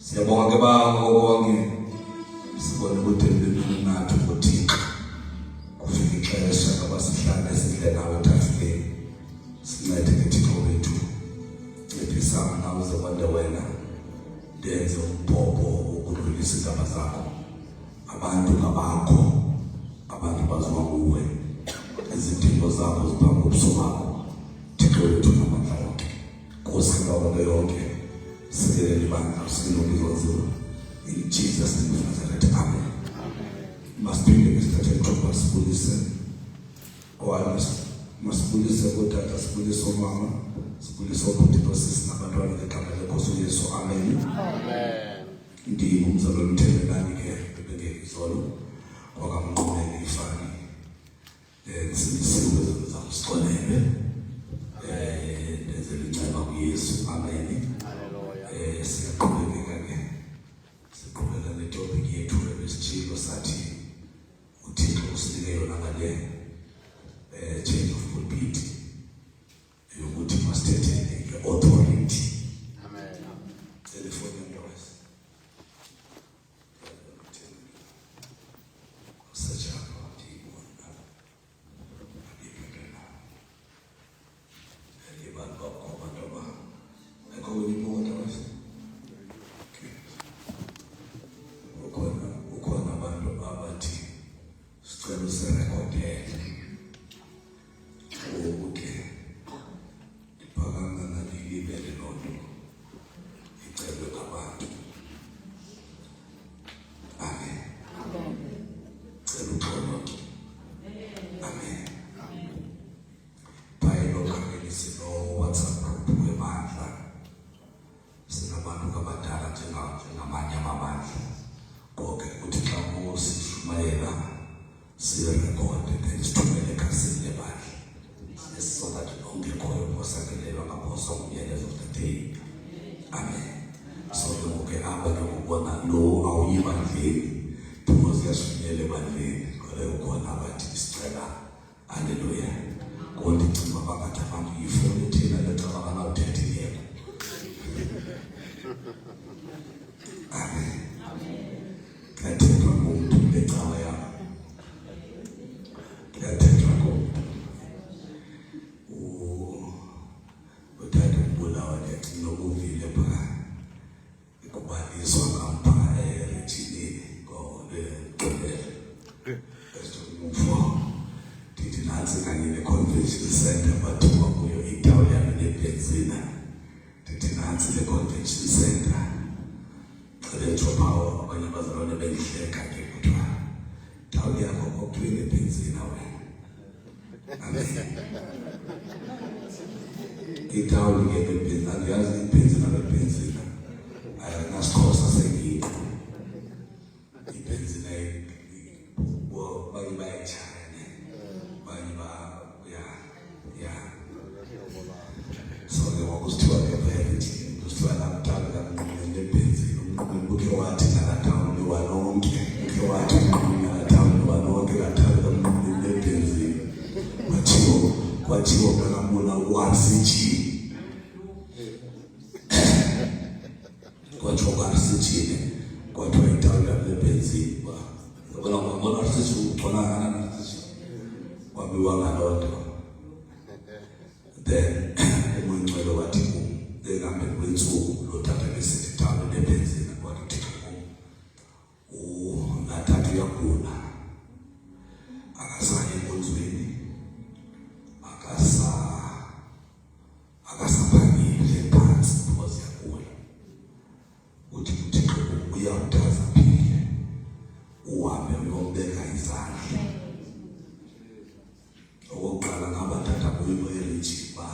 Siyabonga ke Baba ngokonke sibone ukuthi nathi uThixo kufika ixesha abasihlala esidle nawe eThafeni sincede ke Thixo wethu ncedisana nawe uzokwande wena ndenze umbhobho ukudlulisa indaba zakho abantu ngabakho abantu bazwa kuwe izidingo zabo ziphambi kobuso bakho Thixo wethu namandla wonke Nkosi Baba yonke Sicela libandla sinokuzozula in Jesus name of Nazareth. Amen. Masiphinde ngesithathe ithuba sibulise masibulise kutata sibulise omama sibulise obhuti bosisi nabantwana ngegama lenkosi uYesu. Amen. Amen. Ndini umzalo omthelelani ke bebengekizolo kwakamnqumele ifani sibisiwe zakusixolele ndenzele inceba kuYesu. Amen. Siyaqhubeka ke siqhubeka netopic yethu ebesitshilo sathi uThixo usinike yona ngale change of pulpit yokuthi masithethe nge-authority. Amen. Telefoni yamntokazi usajapha ndiyibona ndiyibhekela abantu bakho abantu akho uyibona mase ukhona abantu abathi sicela usirekhodele ukuthi iphakanga nalilibele lonto icelwe ngabantu. Amen. Cela uxolo. Amen. Phayelo khangela sino WhatsApp group webandla sinabantu abadala njengamanye amabandla konke ukuthi xa usishumayela sirekhode then sithumele ekhasini lebandla so that ongekhoyo osakelelwa ngaphosa umyalezo of the day. Amen. So ke aba nokubona lo awuyibandleni because yashunyele ebandleni kole ukhona abathi isicela. Haleluya. Kodwa icima phakathi abantu yifoni thina lecabanga nawuthethe yena. Amen. Kathethwa ngumuntu lecawa yakho. Kathethwa ngumuntu. Uthanda ukubulawa nokuvile phakathi. Kubaliswa ngapha eregionini ngoLwexolelo. Ndithi nansi kanye ne-convention center bathiwa kuyo iTawuliyana neBenzina. Ndithi nansi le-convention center. Letho power abanye abazalwane bengihleka ke kuthiwa Tawuli yakho kokuthiwe neBenzina wena. Amen. Itawuli ke neBenzina yazi iBenzina neBenzina ayinasikhosa sengiyipho iBenzina wo bayayitshaya banye ba ya so ke wakusithiwa ke phakathi kusithiwa lapha neBenzina uke wathi nakatawuli walonke uke wathi nakatawuli walonke kathatha neBenzina kwathiwa kangamona wasiji kwathiwa asijile kwathiwa itawula leBenzina ngabona asiji uxolana nasiji wabiwa ngalonto then uMncwelo wathi ekambe kwensuku lothatha besithi itawula leBenzina kwathi nathathu yakugula akasaye enkonzweni akasaphangile phansi because yakugula uthi uThixo uyawutaza phile uhambe uyombeka izandla okokuqala ngabathatha kuyo elijiba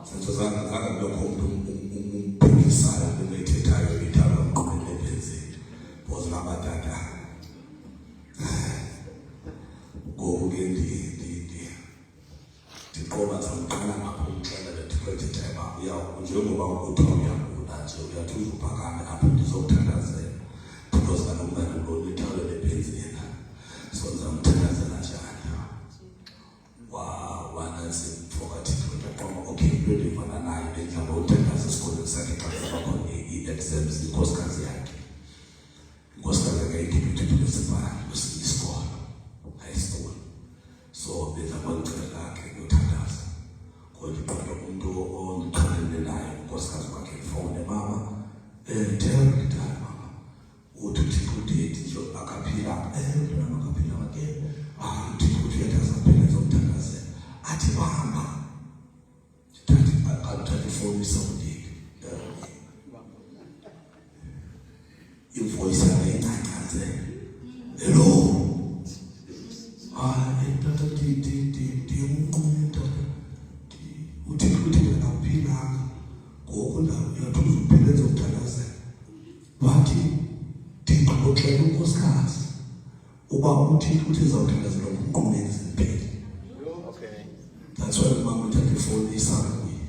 senzo zanga lokho umphikisana lemithethayo ithala umqondo leBenzina because ngabathatha njengoba uthiwa uyagula nje uyathi uzuphakame apho ndizokuthandazela because kaloku ngalo lithalo lebenzina so ngizamthandazela njani wanazimfokathi okay into endifana nayo bendihamba uthandaza esikolweni sakhe xa kubakhona i-exams inkosikazi yakhe ayikhiphe lesibhalo kwesinye isikolo high school so bendihamba ngicela lakhe kuyothandaza kodwa iqonda umuntu ondiqhelene naye unkosikazi wakhe ifowune mama tell mama uthi uthixo nje akaphila mntwana akaphila ke uthixo uyathaza phela ezomthandazela athi bahamba akuthatha ifowuni isawudiki ivoice yakhe incancanzela hello tata uthixo akaphilanga ngoku ndawo uyathuza uphela ezomthandazela wathi ndingxoxela unkosikazi uba uthixo izawuthandazelwa ngumnqumeni zimpela. Okay. That's why mama uthatha ifowuni isana kuye.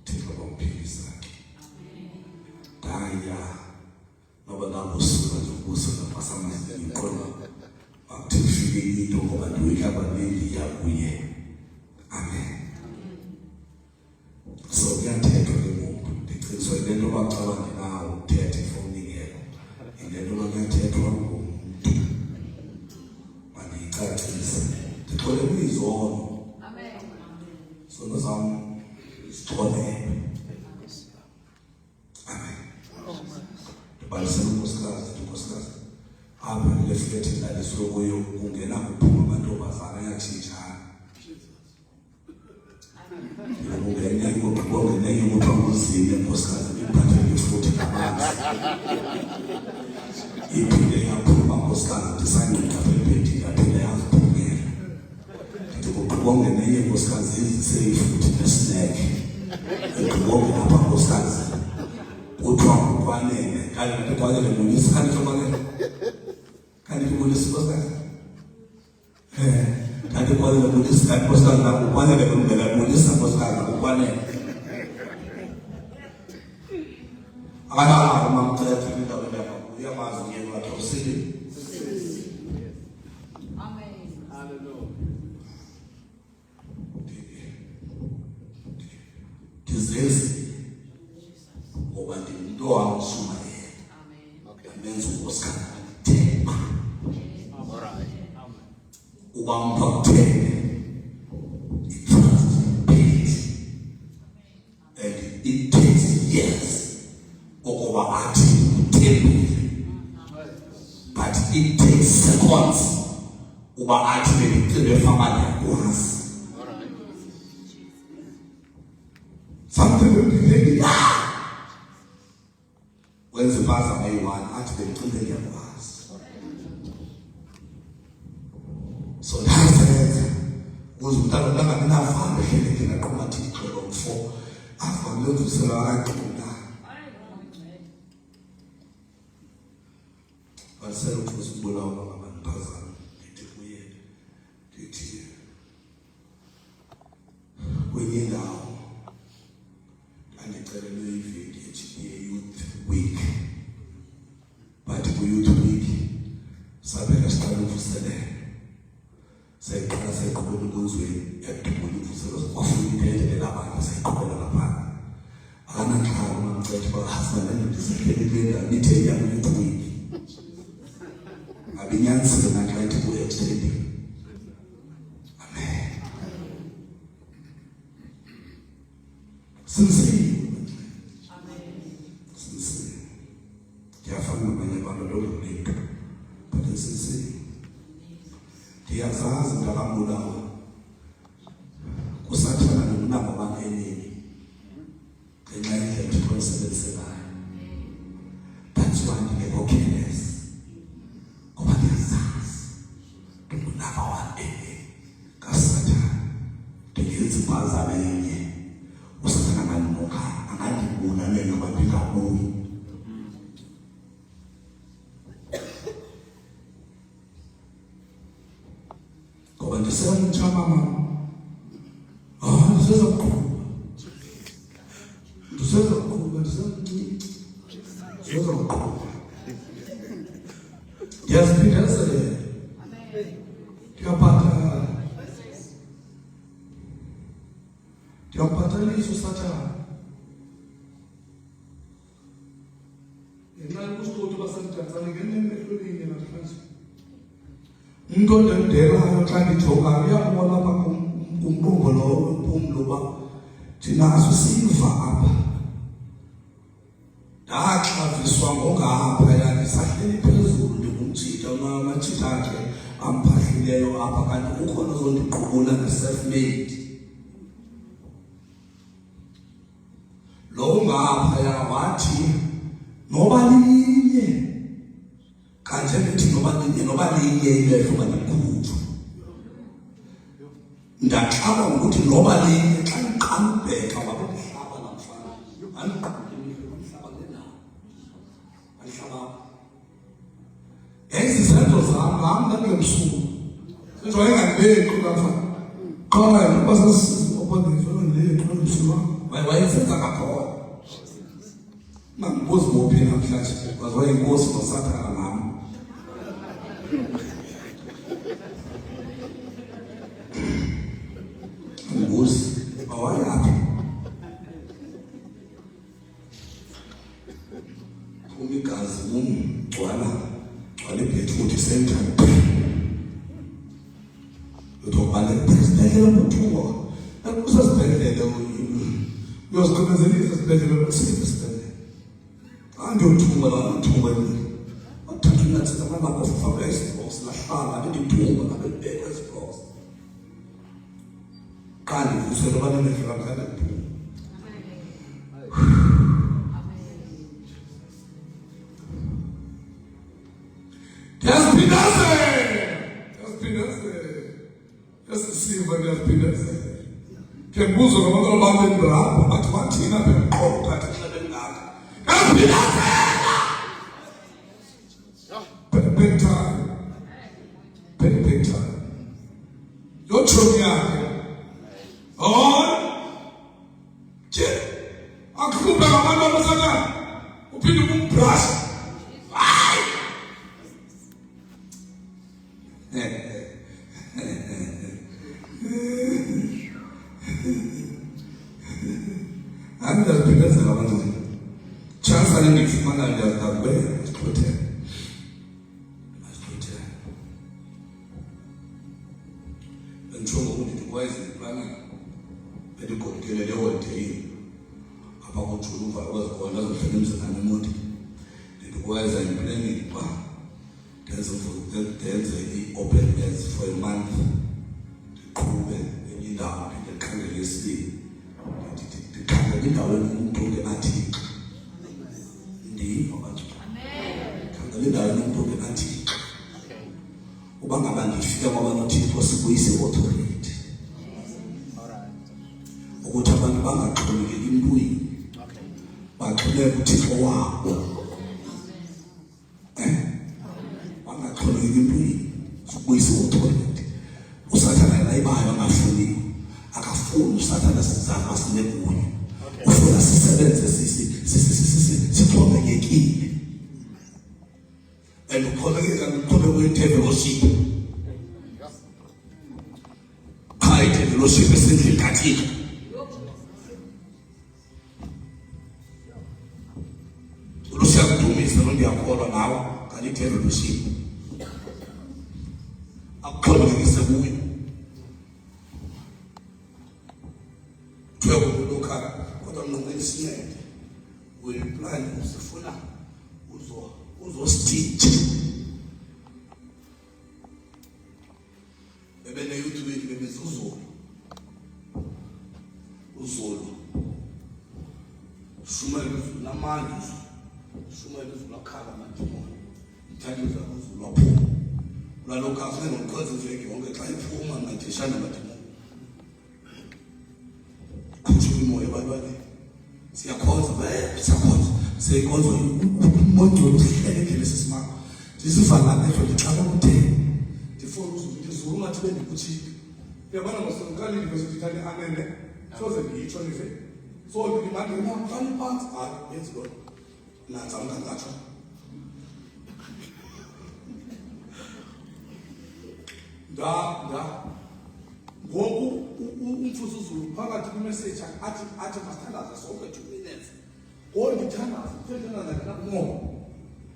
Thixo bamphilisa ke. Daya noba nabusuka zobuso napasamazini kodwa akuthifike into ngoba ndiyihlaba lendi yakuye. Amen. So kuyathethwa ke ngoku ndiqiniswe le nto bacabanga nawo uthetha efowunini yelo ile nto bakuyathethwa ngomntu mandiyicacise ndixole kuyizono. Amen. Sono zam sixolele. Amen. Ndibalisela unkosikazi apha kule flethi ndaliswe kuyo kungena kuphuma amantombazana ayatshintshana. Bongenye umuntu wamuzile nkosikazi iphathele futhi ngamanzi iphinde yaphuma nkosikazi ndisanduka phephethi yaphinde yaziphumela ndithi kubongenye nkosikazi izise futhi nesineke kubonge apha nkosikazi kuthiwa ngokwanele kanti kwanele munisi kanti kubonisa nkosikazi kanti kwanele munisi kanti nkosikazi nako kwanele kumela munisa nkosikazi nako kwanele akala mamthetho indawo lapha uyamazi ngeke wakhe usile. Amen. Hallelujah. Dizezi ngoba ndinto wawusuma yena. Amen. Okay. Amenza unkosikazi themba. All right. Amen. Ubampa kuthemba. It trusts peace. And it takes years. Okoba athi uthembile. But it takes seconds. Uba athi bengicebe family yakwazi. All right. Something will be ready. When the pastor may want athi bengicebe yakwazi. So that's it. Uzumntana langa navanga hleleke naqoma Thixo lo4. Avame ukuzisela akaqina. Basela ukuthi ubulawa ngabantu phazana ndithi kuye ndithi kwenye indawo andicelelwe iveki ye-youth week but ku-youth week sabeka siqala uvuselelo sayiqala sayiqobela enkonzweni yadubula uvuselelo kwafuna intente elabantu sayiqobela ngaphandle akananxalo mamcetha bahafana ndisephelelenda nithe yaku-youth week abinyanisile naklayithi ku-extending. Amen. Sincere. Amen. Sincere. Ndiyafana nabanye abantu loluleka but sincere. Ndiyazazi ndakamulawa kusathana nomnamo bangenini ngenxa yendlela Thixo ayisebenzise ngayo. That's why ndingekho careless. ndisemtshama mama. Ndisezakuqhuba. Ndisemncinci. Ndisezakuqhuba. Ndiyaziphindezela. Ndiyabhatalisa uSathane. Ngenxa yokusitoti basemdantsane ngenemehlweni namhlanje. Umuntu ondendelayo xa ndijongayo uyabona apha kumqumbo lowo wempumlo uba ndinaso siva apha. Ndaxaviswa ngongaphaya ndisahleli phezulu ndingumtshita amatshita akhe amphahlileyo apha kanti kukhona ozondiqubula nge-self-made. Lo ngaphaya wathi noba linye kanje ndithi noba linye imehlo bandikhutshwa. Ndaxaba ngokuthi noba linye xa ndiqala ubheka wabe ndihlaba namhlanje andiqubule imehlo nomhlaba ngendawo andihlaba ezi zenzo zam ngam ndangemsuku senjwayengandibeki lapha qala noba sasisiopozisiyona ndileqo emsulwa wayesenza kakhona. Mangibuza ngophi namhlanje kwaze wayinkosi noSathane ngam. Ngibuza awayaphi umigazi gcwala ibhethuthi center utobale esibhedlela muthuwa usasibhedlela uyosiqebezelisa esibhedlela kusiphi esibhedlela andiyothunga thunga wathatha inathi zamabanga ofaka esibhox lahlala ndithunga ngabebheka esibhox kanti kusele abanemehlo kamhlanje kuphuma. Yasisiva ndiyaziphindezela. Ndiyabuza ngabantu ababendilapha bathi bathina bemqobo kanti emhlabeni ngaka. Yaziphindezela! Big time. Big time. Yotshomi yakhe. Je, akhupha ngabantu abaSathane uphinde ukumbrasha. Andiyaziphindezela abantu. Chance ndiyifumana ndiyazidabela esixhotheni. Benditsho ngokuthi ndikwazi iplana bendigodukele leholideyini apha kuJuluva kwezikona azofika emzekane emoti. Ndikwazi implanning uba ndenze i-open airs for a month. Ndiqhube enye indawo phinde ndikhangele esibini. Ndikhangele indawo enomntu ongenaThixo. Khangele indawo enomntu ongenaThixo. Uba ngaba ndifika kwabanoThixo sibuyise i-authority. Ukuthi abantu bangaxhomekeki emntwini. Baxhomekeke kuThixo wabo. Bangaxhomekeki emntwini. Sibuyise i-authority. uSathane nayibayo angafuni. Akafuni uSathane sizama asine kuye. Ufuna sisebenze sixhomekekile. And uxhomekeka kwi-fellowship. I-fellowship esendlini kaThixo. Usiyakudumisa nondiyakholwa nawe ngani-fellowship. Akuxhomekekise kuyo. Kuthiwa kulokha kodwa mnqumeni sincede. Uyiplan usifuna uzostitch. Bebene-youth wethu bebiza uZulu. Shumela izulu namandla izulu. Shumela izulu akhala amadimoni. Ithathe uzalo uzulu waphuma. Ulalokhu afike ngomqozi iveki yonke xa iphuma ngajeshana amadimoni. Kuthula umoya ebantwaneni. Siyakhoza siyakhoza. Siyakhoza umonto usihlelekile sesimanga. Ndisivala nefo ndixaka kutheni. Ndifuna uzulu ngathi bendikuthini. Yabona ngosokali university thani amene. Soze ngitsho nje. So ngimanje ngiyamfana phansi hayi yenzi lo. Nanza ungangatsho. Da. Ngoku umfuso Zulu phakathi kwimessage athi masithandaze sonke 2 minutes. Ngoku ngithandaza nakho.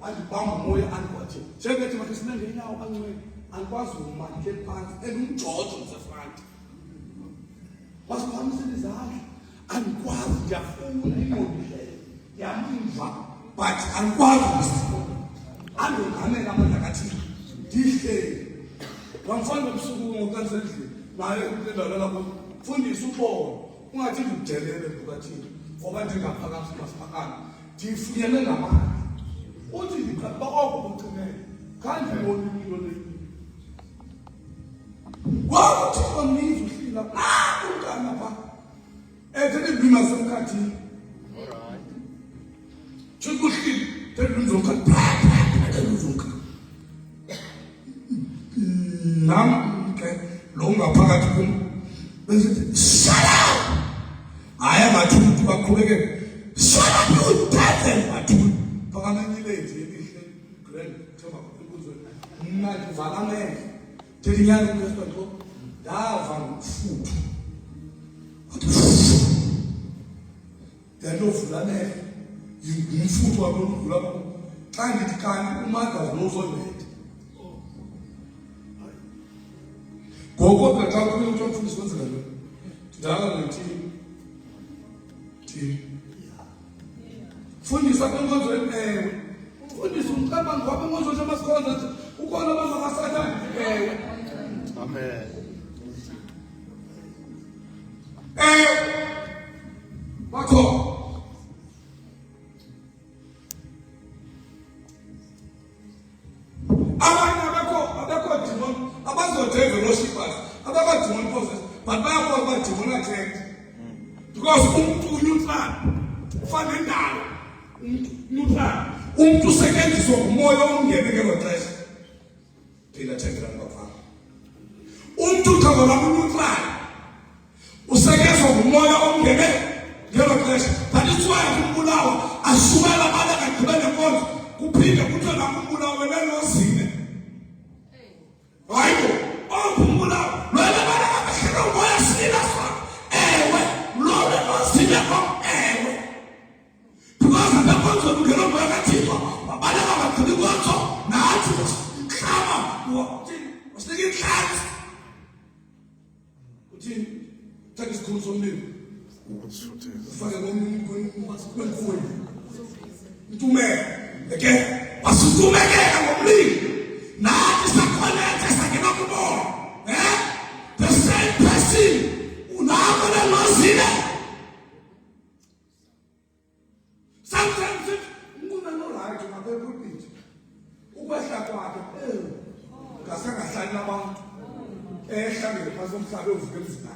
Andibamba umoya andikwathi. Njengethi makhe sinenge inyawo ancane. Andikwazi uma ke phansi engumjojo msefront. Wasiphamisela izandla. Andikwazi ngiyafuna imohle. Yamva but andikwazi ukusiphona. Andongamela amandla kaThixo. Ndihle. Wamfana ebusuku ngokansendlini. Naye ukudlala lapho fundisa ubona ungathi ngidelele bukathini ngoba ndingaphakathi masiphakana ndifuyele ngamandla uthi ngiqaba okucinele kanti ngibona into leyo wathi kwamizwe uhlila unkana pha ethe ibima semkhathini alright chukuhlile tedunzonka tedunzonka lo ngaphakathi kum bese shala aya mathuthi baqhubeke shala udade mathuthi phakamanyile nje elihle grand thema inkuzweni mina ngivala amehlo thelinyana kwesibonto ndava ngufuthu yanovula amehlo ngumfuthu wabona lapho xa ngithi kanti umagazi lozoleta Gogo xa kumuntu omfundisi wenzela lo. Ndala ngithi. Fundisa kwenkonzo ewe. Fundisa umcabango wakho kwenkonzo nje masikhonza ukhona abantu abasathanda ewe. Amen. Bakho. But bayakwazi badimona correct because umuntu neutral ufana endalo neutral umuntu usetshenziswa umoya ongene ngelo xesha phela thengela ngapha umuntu uthakala neutral usetshenziswa umoya ongene ngelo xesha but itswaye kumbulawa ashumela bala kagqibele konke kuphinde kuthiwe nakumbulawa lelozine hayibo okumbulawa the same person sometimes umuntu anolike ngaphephulpit ukwehla kwakhe ngasengahlali nabantu ehlangene phansi komhlaba uvuke emzimba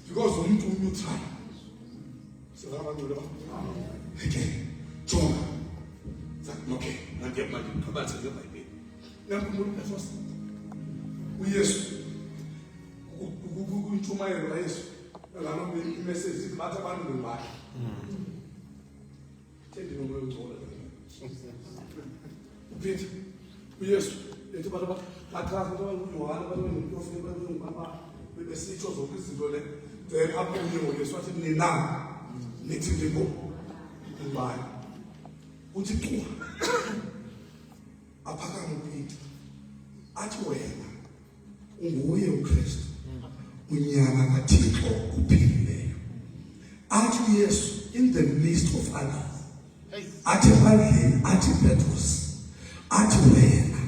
because umuntu uneutral abantu lo jonga okay ngeke manje ngabathe ngeBhayibheli nankulunkulu eFirst uYesu kuntshumayelo kaYesu ngalo message ibatha abantu ngibani thende nomoya ongcola uPeter uYesu ethi abantu bachaza ukuthi uJohane banomprofeti bazongibaba besitsho zonke izinto le then apho uYesu wathi nina nithi ndiko ngibani uthi qwa aphakama uPeter athi wena unguye uKristu unyama kaThixo uphilileyo athi Yesu in the midst of others athi badleni athi Petrus athi wena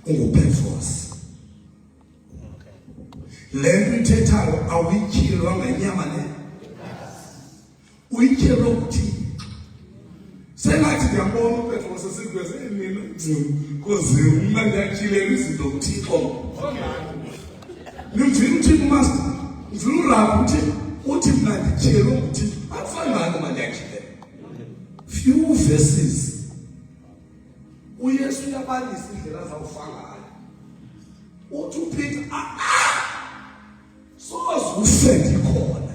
unguPetrus lento ithethayo awuyityhilwa ngenyama le uyityhilwa ukuthi sengathi ndiyabona uPetrus sesiveze mina koze mna ndiyatyhilela izinto kuThixo nimvile uThixo master mvile urapha uthi mna ndityhilwa nguThixo akufanele manje ndiyatyhilela few verses uYesu uyabalisa indlela azawufa ngayo uthi uPeter soze ufendi khona.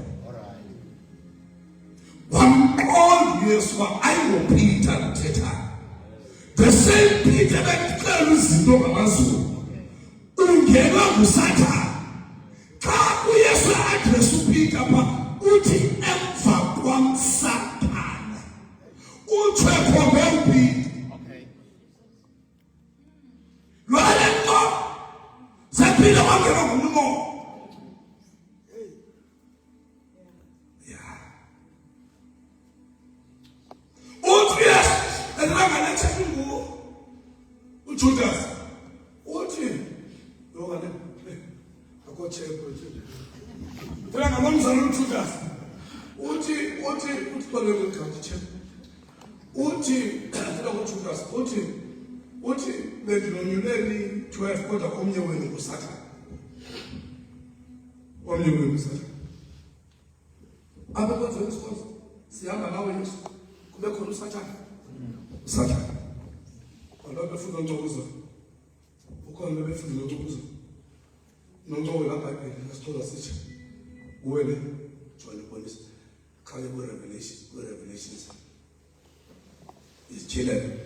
Wamqonda Yesu ayiwoPeter uthetha. The same Peter that izinto ngamazulu ungenwa nguSathane. Xa uYesu address uPeter pha uthi emva kwamSathane. Uthwe khona uPeter. Okay. Lwalento sePeter wangena ngomlomo. Judas, uthi lokho akotshekho nje. Phela ngamamzana uJudas. Uthi baleke igadi check. Uthi phela uJudas uthi bendilonyuleni 12 kodwa omnye wenu uSathane. Omnye wenu uSathane. Abakwenza isikhozi sihamba nawe Yesu. Kube khona uSathane. uSathane. Abantu befuna uNcokoza. Ukhona befuna uNcokoza. Noncokoza laBhayibheli asithola sithi uwena John Bonnis khaya Revelations is children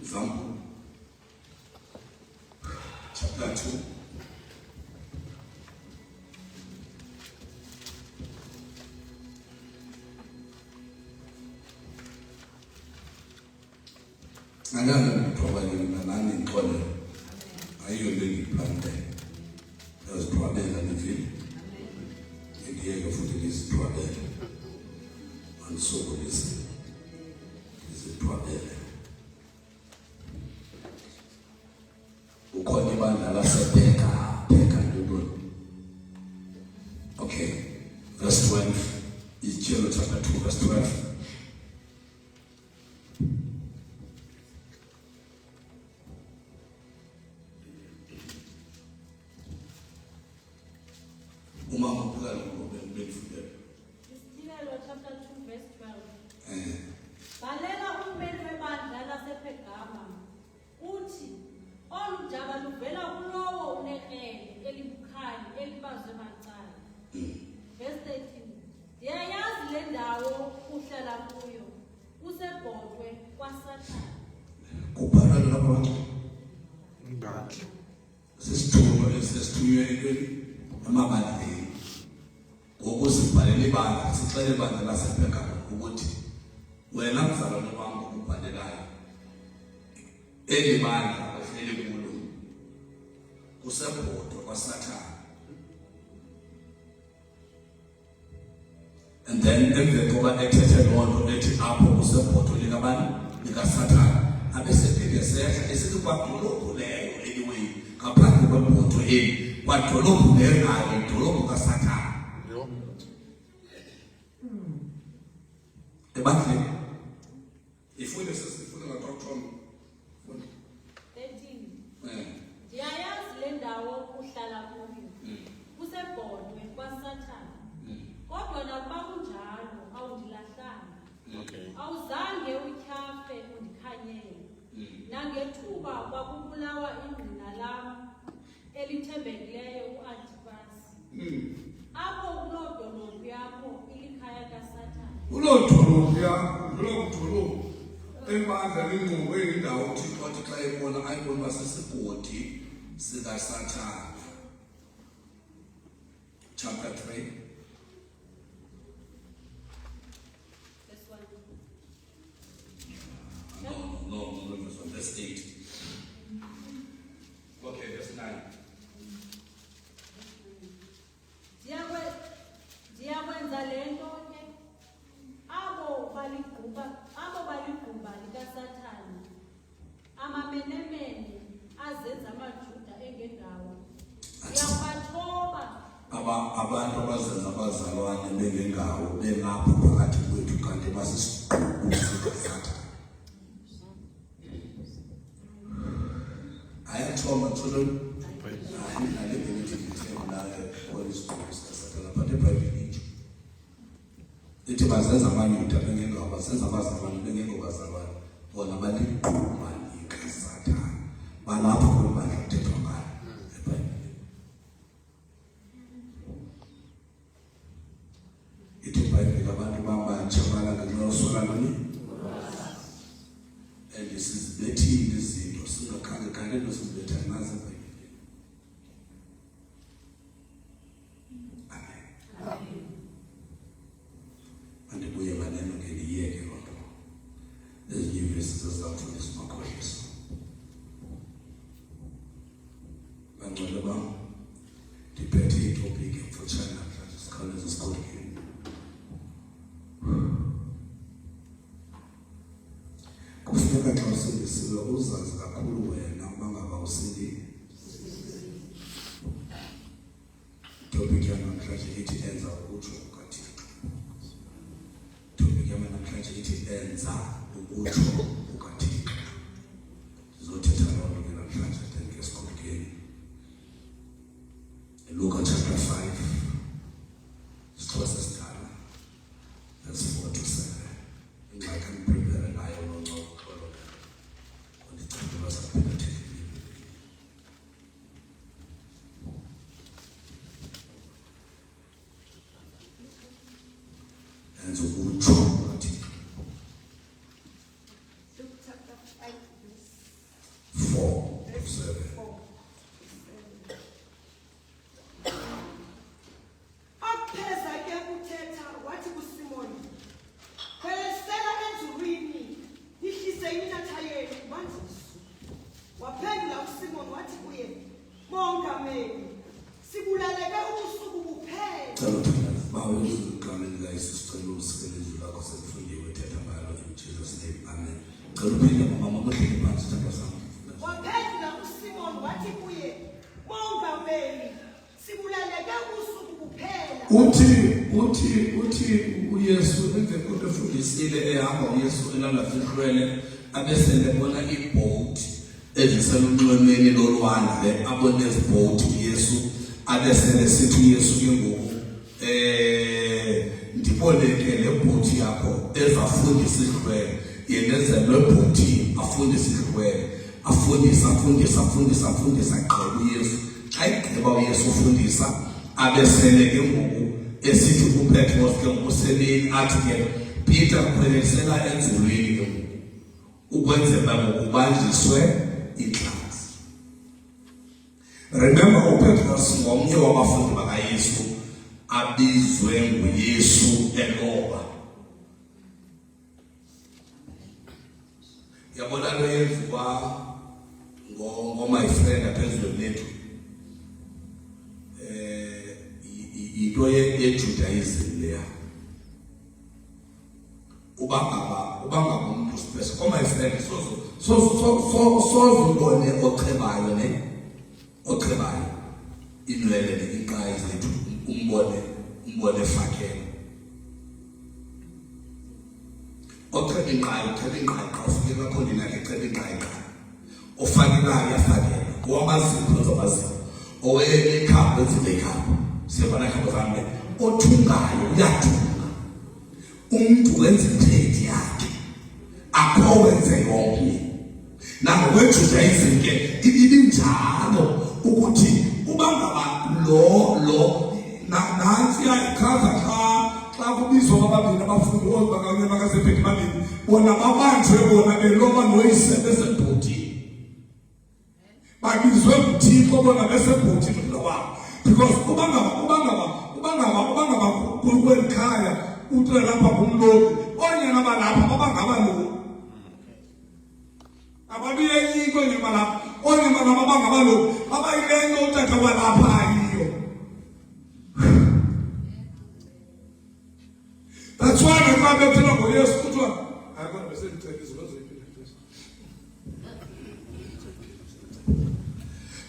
example chapter 2 Another problem na nani nkole ayo leli plante there's problem and if ndiye futhi this problem and so this is a problem ukhona ibandla laseBheka ntoni. Okay, verse 12 is John chapter 2 verse 12. Chapter 2 verse 12. Balela ummeli webandla lasePergama uthi olujaba luvela kulowo unekrele elibukhali elibazwe macala. Verse 13. Ndiyayazi le ndawo uhlala kuyo usebhodwe kwaSathane. Kubhala lapha ngakho. Sesithunywe amabandla ngokuzibhalela ibandla sixele ibandla lasePergama ukuthi wena mzalwane wami ukubhalelayo eli bandla ohleli kulo kusebhodwe kwaSathane. And then emva koba ethethe lonto ethi apho kusebhodwe likabani likaSathane abesebheke sehla esithi kwadolophu leyo anyway ngaphandle kwebhodwe eli kwadolophu leyo nayo idolophu kaSathane. Ebandleni ifune sesifuna ngaDoctor 13. Ndiyayazi le ndawo uhlala kuyo usebhodwe kwaSathane. Kodwa nakuba kunjalo awundilahlanga. Okay. Awuzange utyhafe undikhanyele. Nangethuba kwakubulawa ingqina lam elithembekileyo uAntipasi. Apho kuloo dolophu yakho ilikhaya kaSathane. Kuloo dolophu yakho, kuloo dolophu ebandla lengqobo eyindawo uThixo athi xa ebona ayibona basesigodi sikaSathane. Chapter 3. Verse 1. No, verse 8. Okay, verse 9. Ndiyakwenza le nto ke abo baligquba likaSathane amamenemene azenza amaJuda engendawo. Ndiyabathoba abantu abazenza abazalwane bengengawo belapho phakathi kwethu kanti basisiqubu sikaSathane. Ayathoba tsholo ithi bazenza amaYuda bengengawo bazenza abazalwane bengengobazalwane bona baligquma likaSathane balapha kwibandla kuthethwa ngayo eBhayibhileni. Ithi iBhayibhile abantu babatsha balangenxasola nini and sizibethile izinto singakhange kanene sizibetha nazo eBhayibhileni. Amen. Andibuye nganeno ngeliyeke loo nto ezinye ivesi zezizamfundisa umakhohliso. Bangcwele bam, ndiphethe itopiki emfutshane namhlanje sikhawuleze sigodukeni. Kufuneka xa usindisiwe uzazi kakhulu wena uba ngaba usindile. Itopiki yanamhlanje ithi enza ukutsho kukaThixo. Itopiki yanamhlanje ithi enza ukutsho kukaThixo. Sizothetha loo nto ke namhlanje ngesigodukeni. Luke chapter 5, Xhosa sidala, verse 4 to 7. I can prepare and I will not follow them. When it's time to us, I'll be taking you. And so good job. Luke chapter 5, verse 4 to 7. 4. Apheza ke uthetha wathi kuSimoni, "Khwelesela enzulwini, ihlise iminatha yenu ubanjiswe." Waphendula uSimoni wathi kuye, "Mongameli, sibulaleke ubusuku buphela." Cela uthandaza bawo ezigameni likaYesu sicela usikele izwi lakho sekufundiwe thetha ngalo in Jesus name. Amen. Cela uphinde mama mahleli phansi thandwa sami. Waphendula uSimoni wathi kuye, "Mongameli, sibulaleke ubusuku buphela." Uthi uYesu emva kwento efundisile ehamba uYesu elalafihlwele abesele bona iboat eziselunxwemeni lolwandle abone iboat uYesu abesele sithi uYesu ke ngoku ndiboleke le boat yakho ezafundisa ihlwele yendezelwe boat afundisa ihlwele afundisa gqeba uYesu xa igqiba uYesu ufundisa abesele ke ngoku esithi kuPetros ke ngokusemini athi ke Peter khwelesela enzulwini ke ukwenzela ngokubanjiswe inhlanzi. Remember uPetros ngomnye wabafundi bakaYesu abizwe nguYesu eloba. Yabona lo yenziwa my friend aphezulu lethu. Into ye-Judaism leya. Uba ngaba umuntu special. Oh my friend, so ubone oqhebayo ne. Oqhebayo. Inwele neqhayi zethu umbone fakela. Oqheba inqhayi xa ufike kakho ndina ke qheba inqhayi xa. Ofakelayo yafakela. Owamazipho zamazipho. Owekhapha ezilekhapha. Siyabona khapha zami. Othungayo uyathunga. Umuntu wenza itrade yakhe. Akho wenze yonke. Nangokwejudayizim ke ibinjalo ukuthi uba ngaba lo nansi yayichaza xa kubizwa ababili abafundi bakanye bakasephethe babili bona babanjwe bona beloba noyise besebhotini. Babizwe nguThixo bona besebhotini loba because uba ngaba kwelikhaya utre lapha kumlobi onyana balapha babangaba lo ababiyenyiko nyemalapha onyana babangaba lo abayilento utata walapha ayiyo. That's why the Bible tells us yes kuthiwa ayakona bese ngicebisa bazoyiphila.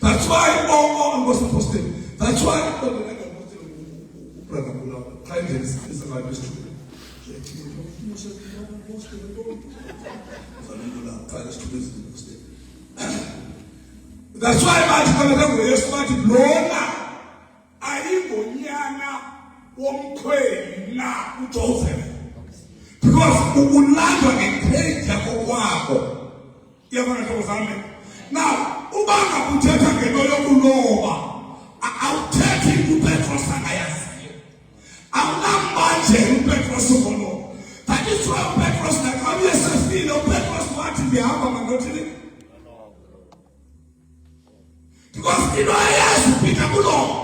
That's why all was supposed to. That's why brother Mulaba kindness is my best friend. That's why bathi kana ngoyesu bathi lona ayingonyana womkhweli na uJoseph because ulandwa ngegrade yakho kwakho. Yabona nto zami now ubanga uthetha ngento yokuloba awuthethi uPetros angayaziyo awunambanje uPetros ukoloba. That is why uPetros nakamye sefile uPetros wathi ndihamba mandothini because ino ayazi uPeter kuloba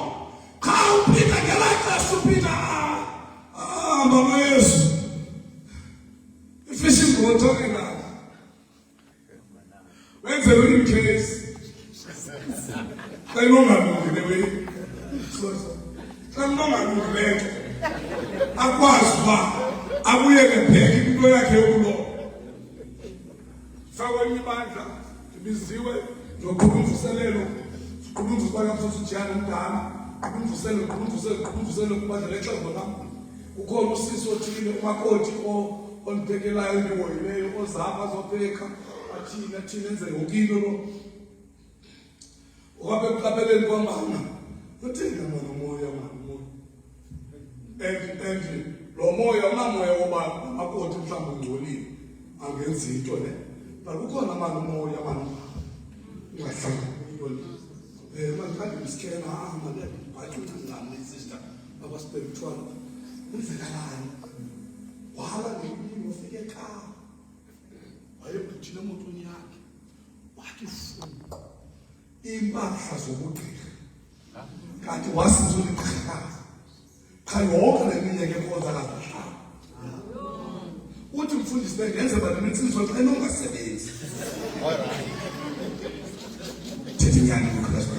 cha uPeter ngelakho uPeter Mama Yesu fishing water ena wenze lo case kayinongalungi lewe kayinongalungi akwazi uba abuyeke bheke into yakhe yokuloba fakwe imibandla ibiziwe noqhubumvuselelo uqhubumvuselelo kwamsosijana umdala uqhubumvuselelo kubandla lexhego lam ukhona usisi othile umakoti onibhekelayo ndiwoyileyo ozapha azopheka athina enze yonkinto lo ukapheleni kwamama uthini mama moya and lo moya unamoya woba amakoti mhlawumbe ungcolile angenzi into le but kukhona manje umoya manje ungahlanga into le manje kanti isikena manje bathi ngami sister aba spiritual uzengalani wala ngenyimo ufike ekhaya wayebhuthile emotweni yakhe wathi fuqa impahla zobugqirha kanti wasinza uligqirhakazi cha yonke leminyaka ekonzakala uthi mfundisi bengenze baleminsizwa xa enongasebenzi thethi nyani uKristu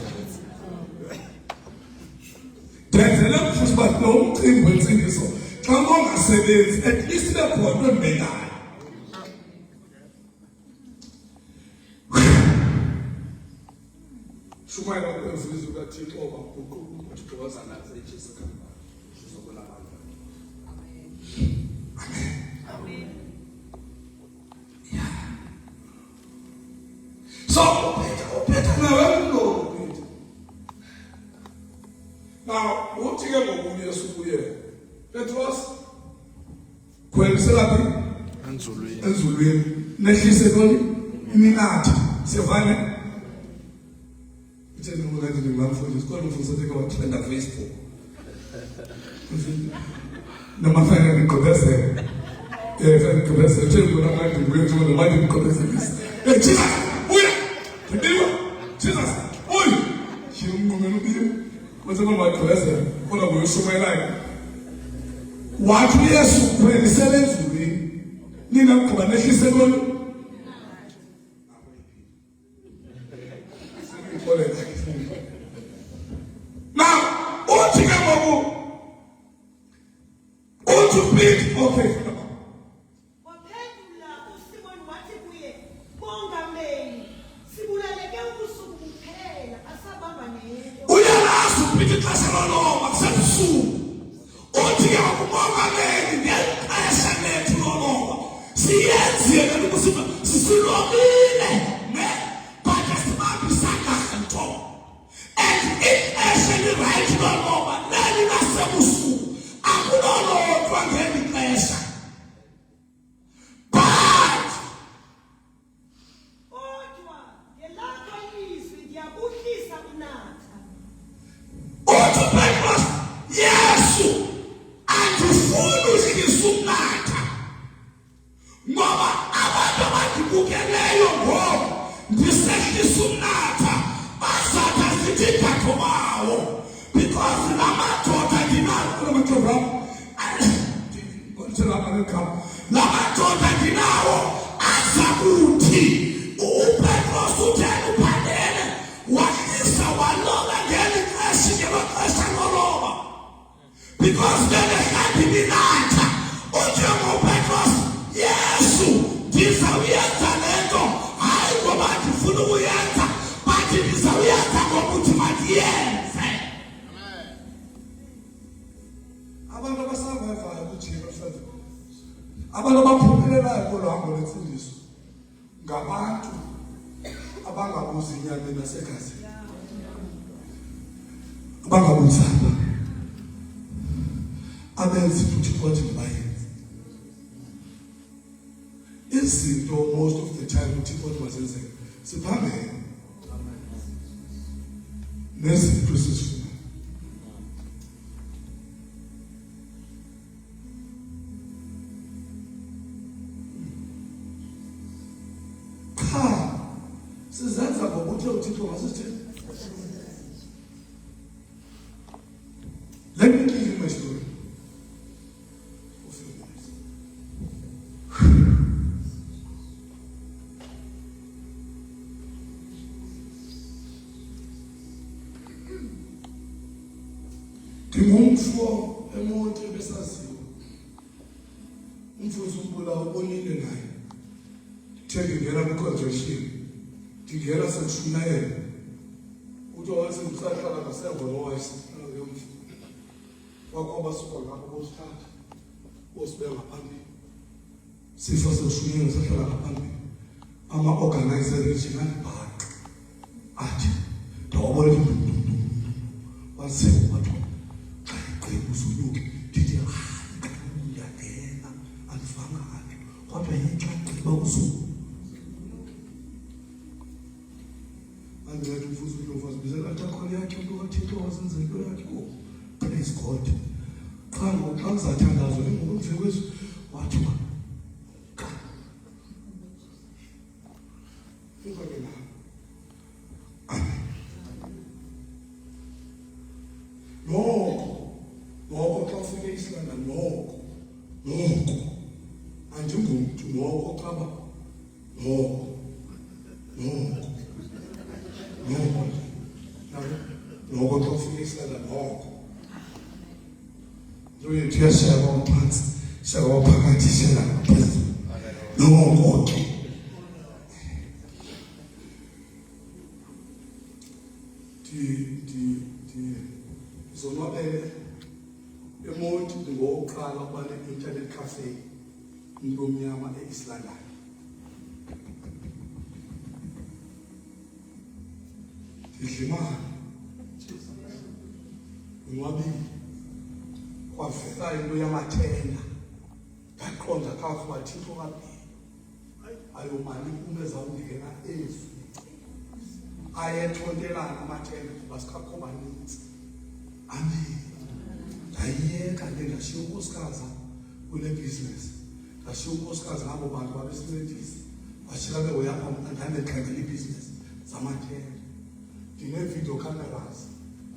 denzele mfundisi bathi lo umcimbi wensindiso xa ungasebenzi at least lekhona embekayo shumayela kwemfundisi kaThixo obaguquka uThixo wazanaza eJesu Kristu sokulabala. Amen. Amen. Yeah. So Peter nawe lo Peter. Now uthi ke ngokuye sukuye Petros kwelisela phi enzulweni nehlise koni iminatha sivane utheni ngokuthi ngimafundisa isikole mfundisa kwathenda Facebook namafana ngigqobezela ngigqobezela utheni bona manje ngiyothola manje ngigqobezela Jesus uya ndibiwa Jesus uya shimngumela ubiyo mase ngomagqobezela kodwa kuyoshumayela wathi uYesu kwelisela enzulwini nina kuba nehlise koni now uthi ke ngoku uthi uPeter okay waphendula uSimoni wathi kuye mongameli sibulaleke ubusuku kuphela asabamba nento uyalazi uPeter xa seloloma kusebusuku uthi ke ngokumongameli ngexesha lethu loloma siyenzile ukusiba sisilomile ne but asibambisanga nto and ixesha li-right loloma leli lasebusuku akulolodwa ngeli xesha but kodwa ngelakho ilizwi ndiyabuhlisa unatha uthi uPetros Yesu andifuni uhlisa umnatha ngoba abantu abandibukeleyo ngoku ndisehlisa umnatha bazatha zithi thatho bawo because lamadoda lamadoda ndinawo aza kuthi uPetros utheni uphandele wahlisa waloba ngeli xesha ngelo xesha loloba because ngele hlambi minatha uthi ngoPetros Yesu ndizawuyenza le nto hayi ngoba ndifuna ukuyenza but ndizawuyenza ngokuthi mandiyenze. Abantu abasurvivayo kuJesu mhlawumbe abantu abaphumelelayo kolwambo lwemfundiso ngabantu abangabuzi inyama nasegazini abangabuzanga abenzi futhi konke bayenze izinto most of the time uThixo mazenzeke siphambene nezinto esizifuna. Cha, sizenza ngokuthi uThixo ngasithini. Let me give you my story. For a few minutes. Ngumfo emonti besaziwe. Umfundisi umbula ubonile naye. Ngingena ku-convention. Ngingena sekushumayela. Uthi wathi usahlala ngasemva noWise. Wakwaba suka ngapho bosithatha. Bosibeka phambili. Sifo sekushumayela sahlala ngaphambili. Ama-organizer regional park. Athi, ndawabona into. Waziwa wathi uzuluke ndithi ngiyangena andivanga nto kodwa yinxa gqiba usuku andiyathi mfuzi umfazi bizela akhona yakhe into kaThixo wazenza into yakhe praise God xa ngizathandazwa emvekwezo wathi ungakena noko xa ufike isilanda noko andingumntu noko xaba noko xa ufike isilanda noko uyashiyaka waphansi shaka waphakathi shela ngaphezulu noko ke zonwabele emonti ngokuqala ukuba ne-internet cafe umuntu omnyama e-East London. Ndidlimana unwabile kwavela into yamathenda ndaqonda kakuhle uba Thixo kabhili ayomali inkume ezawungena ezi ayethontelana amathenda kuba sikakho banintsi. Amen. Ndayiyeka ngashiya unkosikazi kule business. Ngashiya unkosikazi ngabo bantu babesincedisa. Bashiyeka behoyapha ndandikhangela ibhizinesi zamathenda. Ndine-video cameras.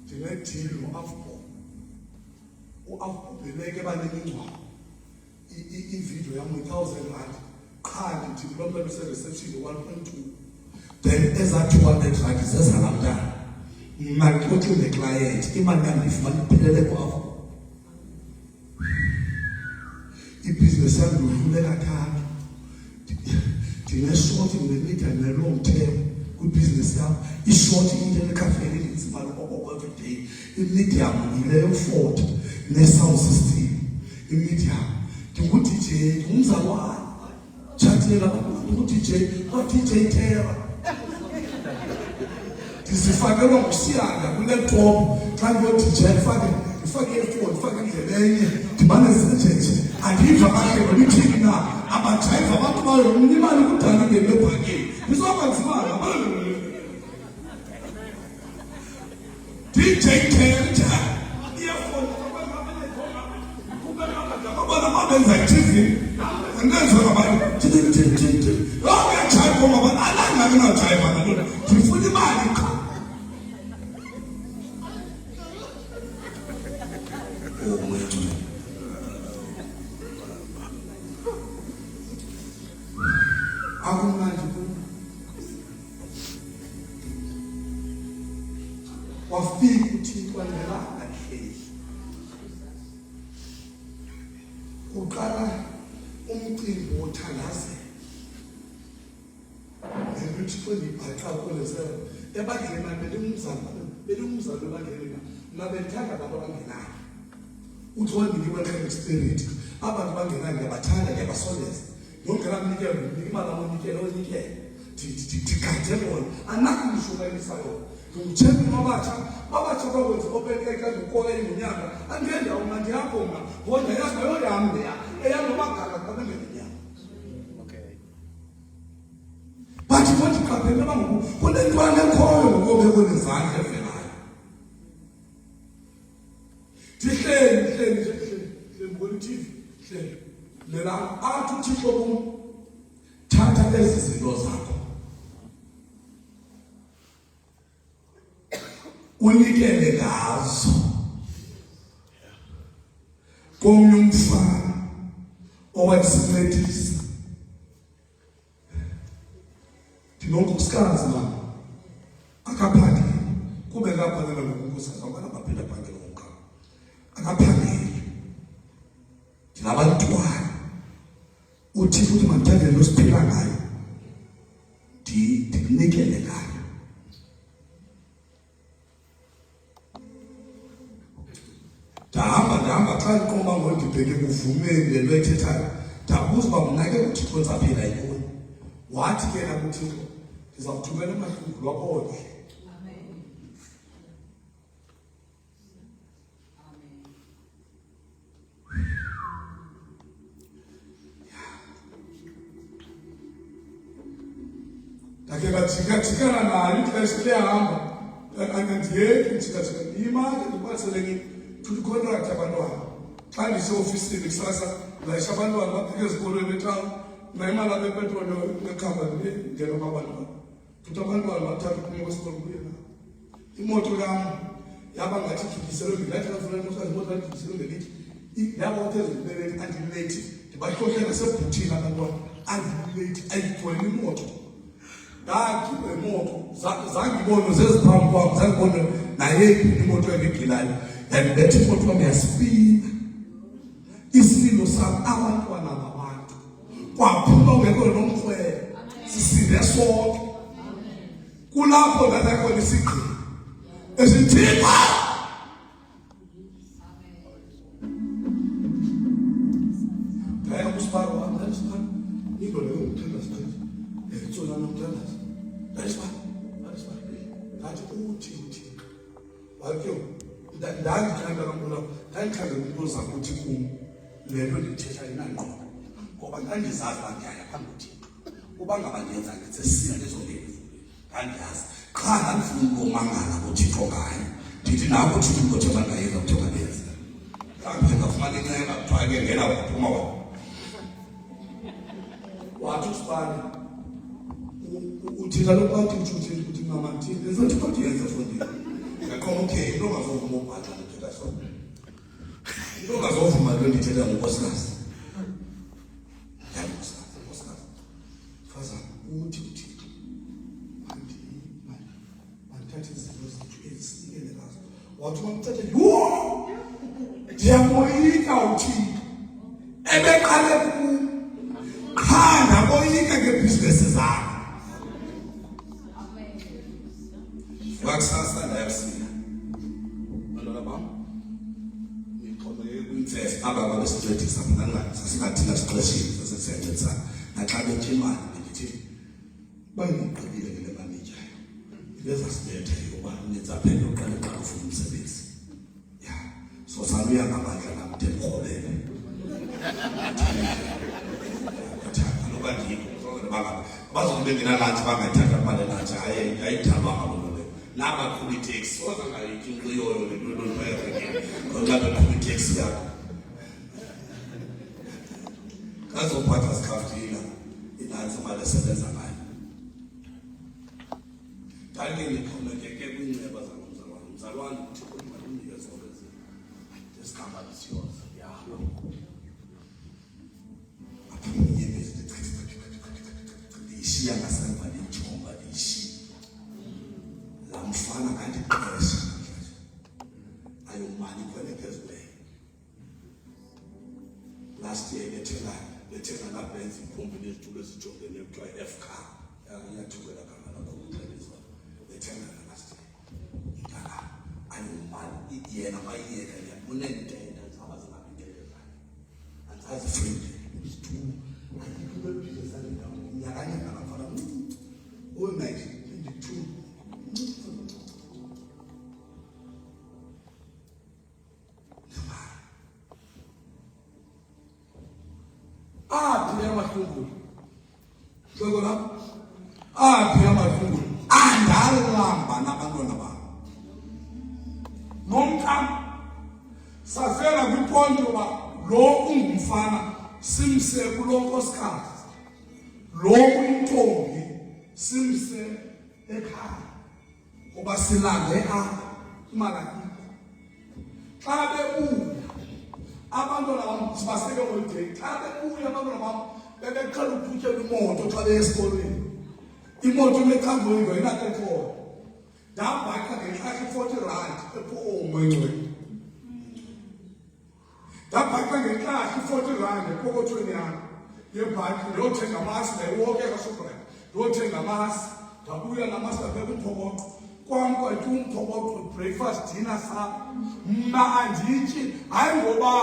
Ndine-deal no-Afbo. U-Afbo beleke banemingcwabo. I-video yam R1,000. Qha ndithi lo mntu ebesereception 1.2. Then ezaa 200 rand zezalamntana. Ngixoxe ne-client imali kandifumana iphelele kwakho. Ibhizinesi yami ndidlule kathathu. Ndine-short nge-medium ne-long term kwibhizinesi yam. I-short into enekafeni elinzima lokoko everyday. I-medium yileyo 40 ne-sound system. I-medium ndingu-DJ ngumzalwane. Tshatile abantu ndingu-DJ kwa-DJ Terra. Ndisifakelwa ngusiyanga kule-laptop xa ndiyo-DJ ndifake i-phone ndifake indlela enye ndimane zinejeje andiva kahle nolithini na abadrayiva abantu bayo imali kudala ingene ebhankeni ndizobanzimana DJ Terra i-phone abana babenza i-TV ndenziwe ngabantu ongejayiva ngabantu alangake najayiva nantona ndifuna imali qha. Akumnandi wafika uThixo angelanga hleli uqala umcimbi wothandazela uThixo ndibhaxa kolese ebandleni belumzalo ebandleni nabethanda abantu abangenayo uthi wandikiwe spirit abantu bangenayo ndiyabathanda ndiyabasondeza nongela mnikelo imali amonikelo onikele ndikade bona anakumshumayisa yona ngumtshembi mabatsha bakwenza opekeka ndikola inyanga angendawo mandiyabonga ngoda yakho yoyam leya eyangobagala kabengenyanga. Bathi ngothi qaphela bangoku kunentwana ekhoyo ngokobekho nezandla evelayo Ndihleli mbona iTV hleli lela athi uThixo kum thatha ezi zinto zakho unikele ngazo komnye umfana owayesincedisa ndinonkosikazi mama akaphangeli kube kaphalela ngonkosikazi abana baphila phangela ngomkhaya akaphangeli ndinabantwana uthi futhi mandithathe lo siphila ngayo ndikunikele ngayo ndahamba xa ndiqoma ngondibheke kuvumeni le nto ethethayo ndabuza uba mna ke uThixo ndizaphila yintoni wathi ke na kuThixo ndiza kuthumela amahlungu lwakho ndake bajikajikana nayo ixesha liyahamba andiyeki ndijikajika ndiyimake ndibaselekile tulikontrakt abantwana xa ndiseofisini kusasa layisha abantwana bafike ezikolweni etawuni nayimali apha epetroli nekhamba ndingena kwabantwana futhi abantwana bathatha kume kwesikolo kuye na imoto yam yaba ngathi igigiselwe ngilathi kafuna ntokazi imoto andigigiselwe ngelithi yaba uthezilibelethi andilethi ndibahlohlela sebhuthini abantwana andilethi ayigcwele imoto ndakhipha imoto zangibona zeziphambi kwam zangibona nayephi imoto engigilayo yandibetha imoto wam yaspina isililo sam abantwana babantu kwaphuma ungekho nomkhwele sisinde sonke kulapho ndakhona isigqi esithipha ngaya kusiparo wami ndalisiparo into leyo ngithanda siqedile etsona nomthandazo ndalisiparo ngathi uthi wakho ndandithanda kakhulu ndandithanda ukubuza ukuthi kum le nto ndithetha inangqondo ngoba ndandizazi uba ndiyaya phambi kuThixo uba ngaba ndenza nditsesiya lezongeni ndandiyazi qha ndandifuna ukomangala kuThixo ngayo ndithi nako uThixo ukuthi bangayenza kuthiwa bangenza mhlawumbe ngafumana inceba kuthiwa ke ngena waphuma wathi usibani uthina lokwathi uthuthe ukuthi mama ndithini enzathi kwathi yenze fondini ngaqoma okay into ngazovuma ubhatha ndithetha sona into ngazovuma lo ndithetha ngonkosikazi yankosikazi faza uthi uThixo mandithathe izinto zethu ezisikele ngazo wathi mamthathe ndiyamoyika uThixo ebeqale qha ndaboyika ngebhizinesi zakho wakusasa ndayasiya bantwana bam nixhomekeke kwimfefe aba babesincedisa mna sasingathina sixeshile sasesiyancedisana naxa bethe imali bendithi bandiqabile ngele manityayo ibezasibetha yoba nizaphendla uqale xa ufuna umsebenzi ya so saluya ngamandla namde mrhobele kaloba ndikho bazobe nginalantshi bangathatha imali elantshi ayidalwa ngabo nabaqhuba iteksi soza ngayithi inqiyoyo le nto ntoyakhe ngoxa beqhuba iteksi yakho kazophatha sikhaftina inantsi imali esebenza ngayo ndake ndixhomekeke kwiinceba zangomzalwane umzalwane uThixo imali unike zonke zesikhamba lisiyoza yahamba apha inyembezi ndiyishiya ngasemva ndiyijonga ndiyishiya mfana kanti qesha ayomali kwele phezulu last year bethenga la Benz ipompi nezitulo ezijongene kuthiwa FK yathukela kamana kokuxelizwa bethenga last year ayomali yena bayiyeka unentenda zaba zingabingeleza anzazi friend isitulo ayikho business ndawo nyakanye ngafana oh 1922 amahlungulu hloko lapho aphi amahlungulu andalamba nabantwana babo nomkam safela kwiponto ba lo ungumfana simse kulo nkosikazi lo uyintombi simse ekhaya ngoba silande apha imalakini xa bebuya abantwana bam sibaseke holiday xa bebuya abantwana bam bebeqala ukuthutyelwa imoto xa beye esikolweni imoto lekhamboyigo inakekhona ndabhaka ngentlahla 40 rand ephomengcweni ndabhaka ngentlahla 40 rand epokothweni yam yebhaki ndiyothenga amasi ndayiwoke kaShoprite ndiyothenga amasi ndabuya namasi ndabeka umphokoqo kwam kwathu umphokoqo breakfast dinner sapha mna andityi hayi ngoba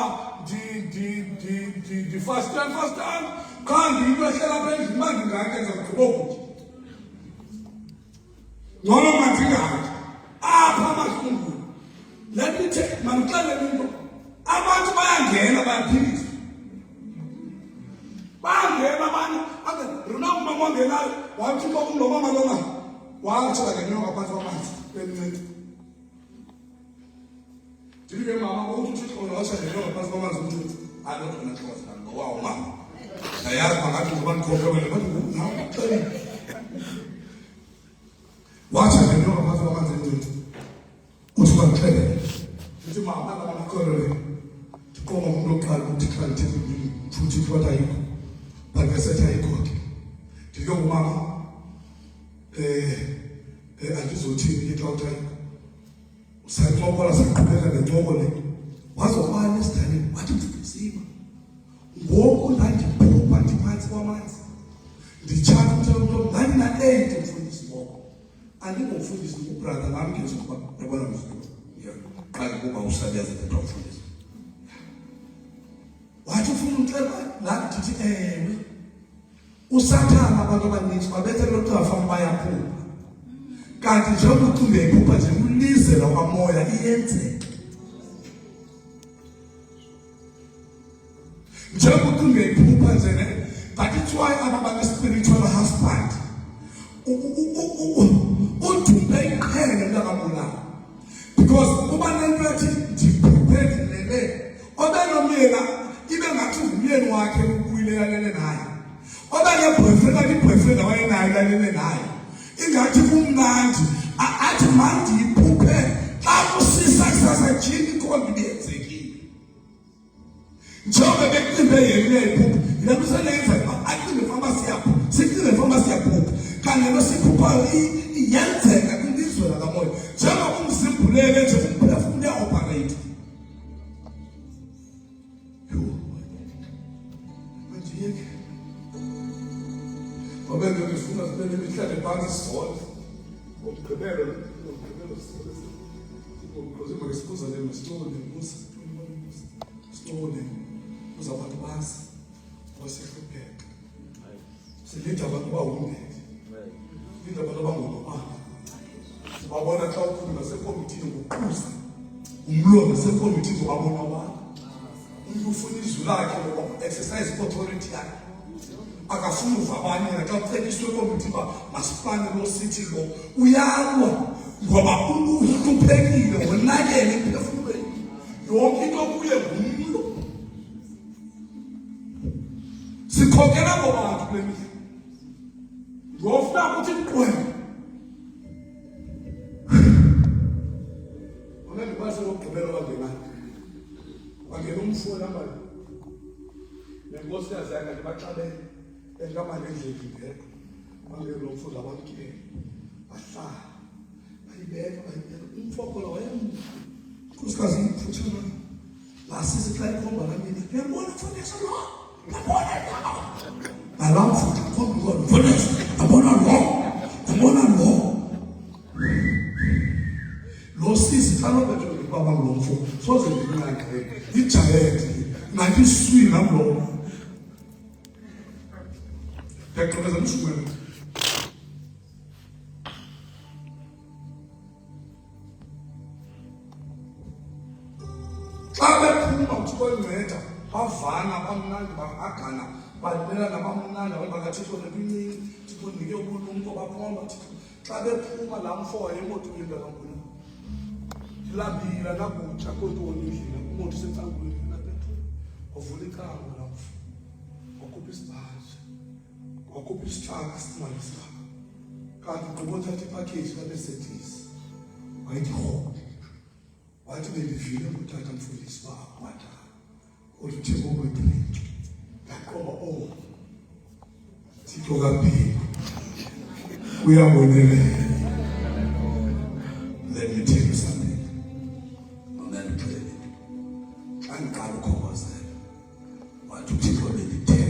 ndifastani qha ndiyinto ehlela apha endlini uba ndingakenza kugqibokutya ngcono mandingatyi apha amahlungwini let me take mandixelele into abantu bayangena bayaphiliswa bangena abantu rina umama ongenayo wathi uba umlomama lona watsho ngenyoka phantsi kwamanzi emncini ndilike mama ngokuthi uthixo wona watsho ngenyoka phantsi kwamanzi umncini alodwa naxhosa ngowawo mama ndayazi bangathi ngoba ndikhokhelele bathi naxeli watsho ngenyoka phantsi kwamanzi emncini uthi bandixelele ndithi mama nabanakholele ndiqoma umuntu oqala ukuthi xa ndithethe futhi kodwa ayikho bangesetha ayikho-ke ndilike ngumama andizothini ke xa uthi ayikho sayicokola saqhubeka nencoko le wazobani esidaleni wathi mfundisima ngoku ndandiphupha ndiphantsi kwamanzi nditshata umntu ndandina-8 mfundisi ngoko andingomfundisi ubrother nam ngezokuba yabona mfundisi qala kuba usabiyazi into mfundisi wathi ufuna umxela la ndithi ewe usathana abantu abaninzi babethelwe uqafa bayaphupha kanti njengoba ucinga iphupha nje ulizela kwamoya iyenzeka njengoba ucinga iphupha nje ne but it's why abantu spiritual husband udumbe iqhele mntakabulala because kuba nento ethi ndiphuphelele obenomyeni ibe ngathi umyeni wakhe ukuyilekalele naye okanye boyfriend akhe boyfriend awayenayo lalele naye ingathi kumnandi athi mandi iphuphe xa kusisa kusasa jini konke biyenzekile njengoba beqimbe yena iphuphe yena kuselenza aqimbe pharmacy yapho siqimbe pharmacy yapho kanti lo siphuphayo iyenzeka kwilizwe lakamoya njengoba umzimbulele nje umphefumulo uyaoperate Obe ngifuna sibele imihlale phansi sisonke. Ngokugqibela sisonke. Ngokukhuluma ngesibuza le msitole musa. Sitole. Uzabantu basi. Wasehlupheka. Silinda abantu bawungeke. Linda abantu bangomama. Sibabona xa ukhuluma sekomitini ngokuquza. Umlomo sekomitini wabona abantu. Umuntu ufuna izwi lakhe ngoba exercise authority yakhe. Akafuna uvabanye xa kucetyiswe komthi ba masifane lo sithi lo uyalwa ngoba uhluphekile wonakele emphefumulweni yonke into kuye ngumlo sikhokela ngobantu kule mihla ngofuna ukuthi kuqwele ona ndibase lokugqibela bangena umfo nambali nenkosi yazanga ndibaxabele enkamali endleki ngekho bangelo mfuza wamkile bahlala bayibeka umfokolo wayemkhosikazi imfuthana la sisi xa ikhomba kamina ngiyabona mfundisi lo ngabona la mfutha khomba ngolo mfundisi ngabona lo sisi xa lobetho ngibaba lo mfo soze ngibinqaqe ijayete ngathi iswini ngamlo Yakubeza mshumela. Xa bephuma uthikonceda bavana bamnandi bagana balela nabamnandi abantu bakathixo nepinini thixo ndike ubulumko baphomba thixo xa bephuma la mfo wayemoto yendakankulu ilambila nakutsha kontoni endlini umuntu setsangweni lapho uvula ikhanga lapho wakhupha isibaji wakhupha isithaka simali sakho kanti ugqiba uthatha ipackage labesethisi wayithi ho wathi bendivile nguthatha mfundisi wakho wadala uthi ngokwedrink yaqoba Thixo kaBheki uyabonelela. Let me tell you something. Amen. Angiqala ukukhozela. Wathi uThixo bendithe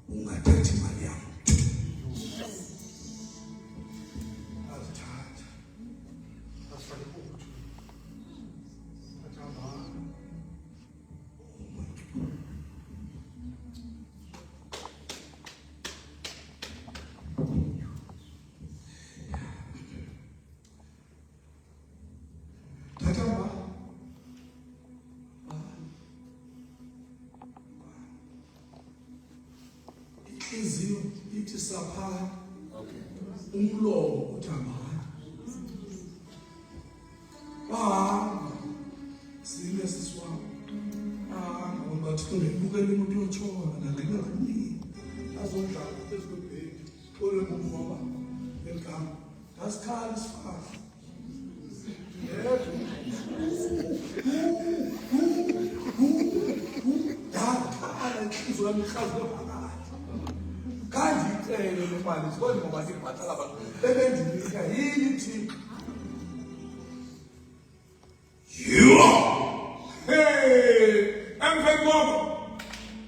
ungathathi imali yami. Azithatha. Asifake ukuthi. Athamba. Inhliziyo ithi saphana umlomo uthambana bahamba sile siswami ngoba bathole ibukele umuntu yotshona nangeke kaningi azondlala phezu kwebhedi thole ngoba welcome dasikhala isifana yebo yakhala inhliziyo yami ihlazo kanti icele lemali sibone ngoba sibhatala abantu bebendinika yini Thixo emveni koko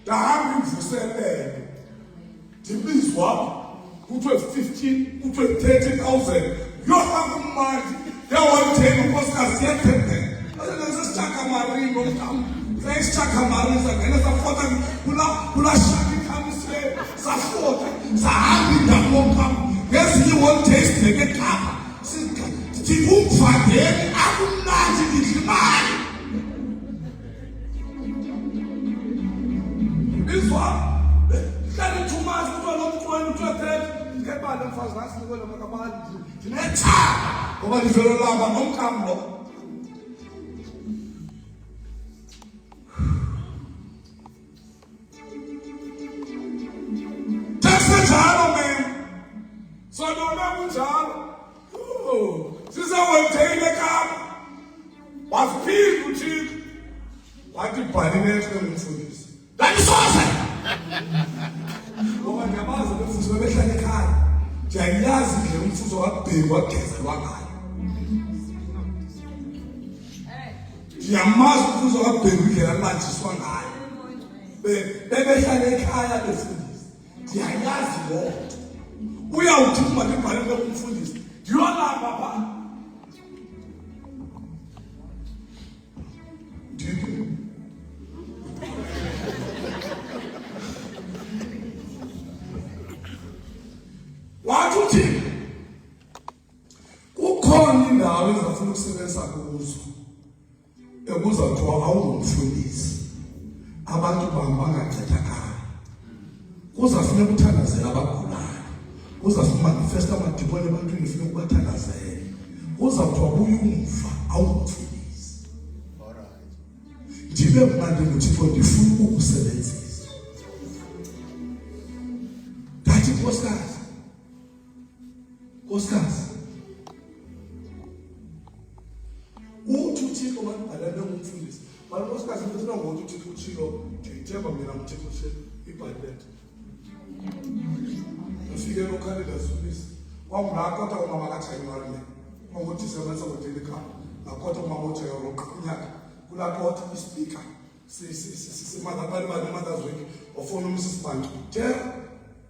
ndahamba imvuselelo ndibizwa kuthiwe 15 kuthiwe 30,000 yohamba umali yawalithenga unkosikazi yethembele asesisitshaka marino sayisitshaka marino sangena safota kula shaka ikhamisile safota sahamba indawo yomphamo ngezinye holidays sibheke eKapa sithi umvandeni akumnandi ngidla imali izwa hlale 2 months kuthiwa nomntwana uthethe ngekubala mfazi nasinikela makamali ndinethaba ngoba ndivele laba nomkami lo Tesejalo man sonoma kunjalo sizawuthele eKapa wasiphinda uThixo wathi bhalile ngumfundisi landisoze ngoba ngiyabazi bemfuzo bebehlala ekhaya ndiyayazi nje umfuzo waBheki wagezelwa ngayo ndiyamazi umfuzo waBheki indlela alanjiswa ngayo bebehlala ekhaya befundisa ndiyayazi lonto uyawuthi uma ngibhalele kumfundisi ndiyolapha pha wathi uthini kukhona indawo ezafuna ukusebenza kuzo ekuza kuthiwa awungumfundisi abantu bangancedakala kuzafuneka uthandazela abagulayo kuzafuna manifesta amadimoni ebantwini funeka ukubathandazela kuza kuthiwa buya umva awungumfundisi ndibe mna ndinguThixo ndifuna ukukusebenzisa ndathi nkosikazi uthi uThixo wabhalele ngumfundisi balo nkosikazi ngithina ngokuthi uThixo utshilo ndiyithemba mina uThixo utshilo ibhayibheli ufike lokhalida zulisa kwangulakota umama kaJanuary ngokuthi sebenza ngoDelika lakota umama uJanuary uqhunyaka kulakota ispeaker simadabali bani Mother's Week ofuna uMrs Bantu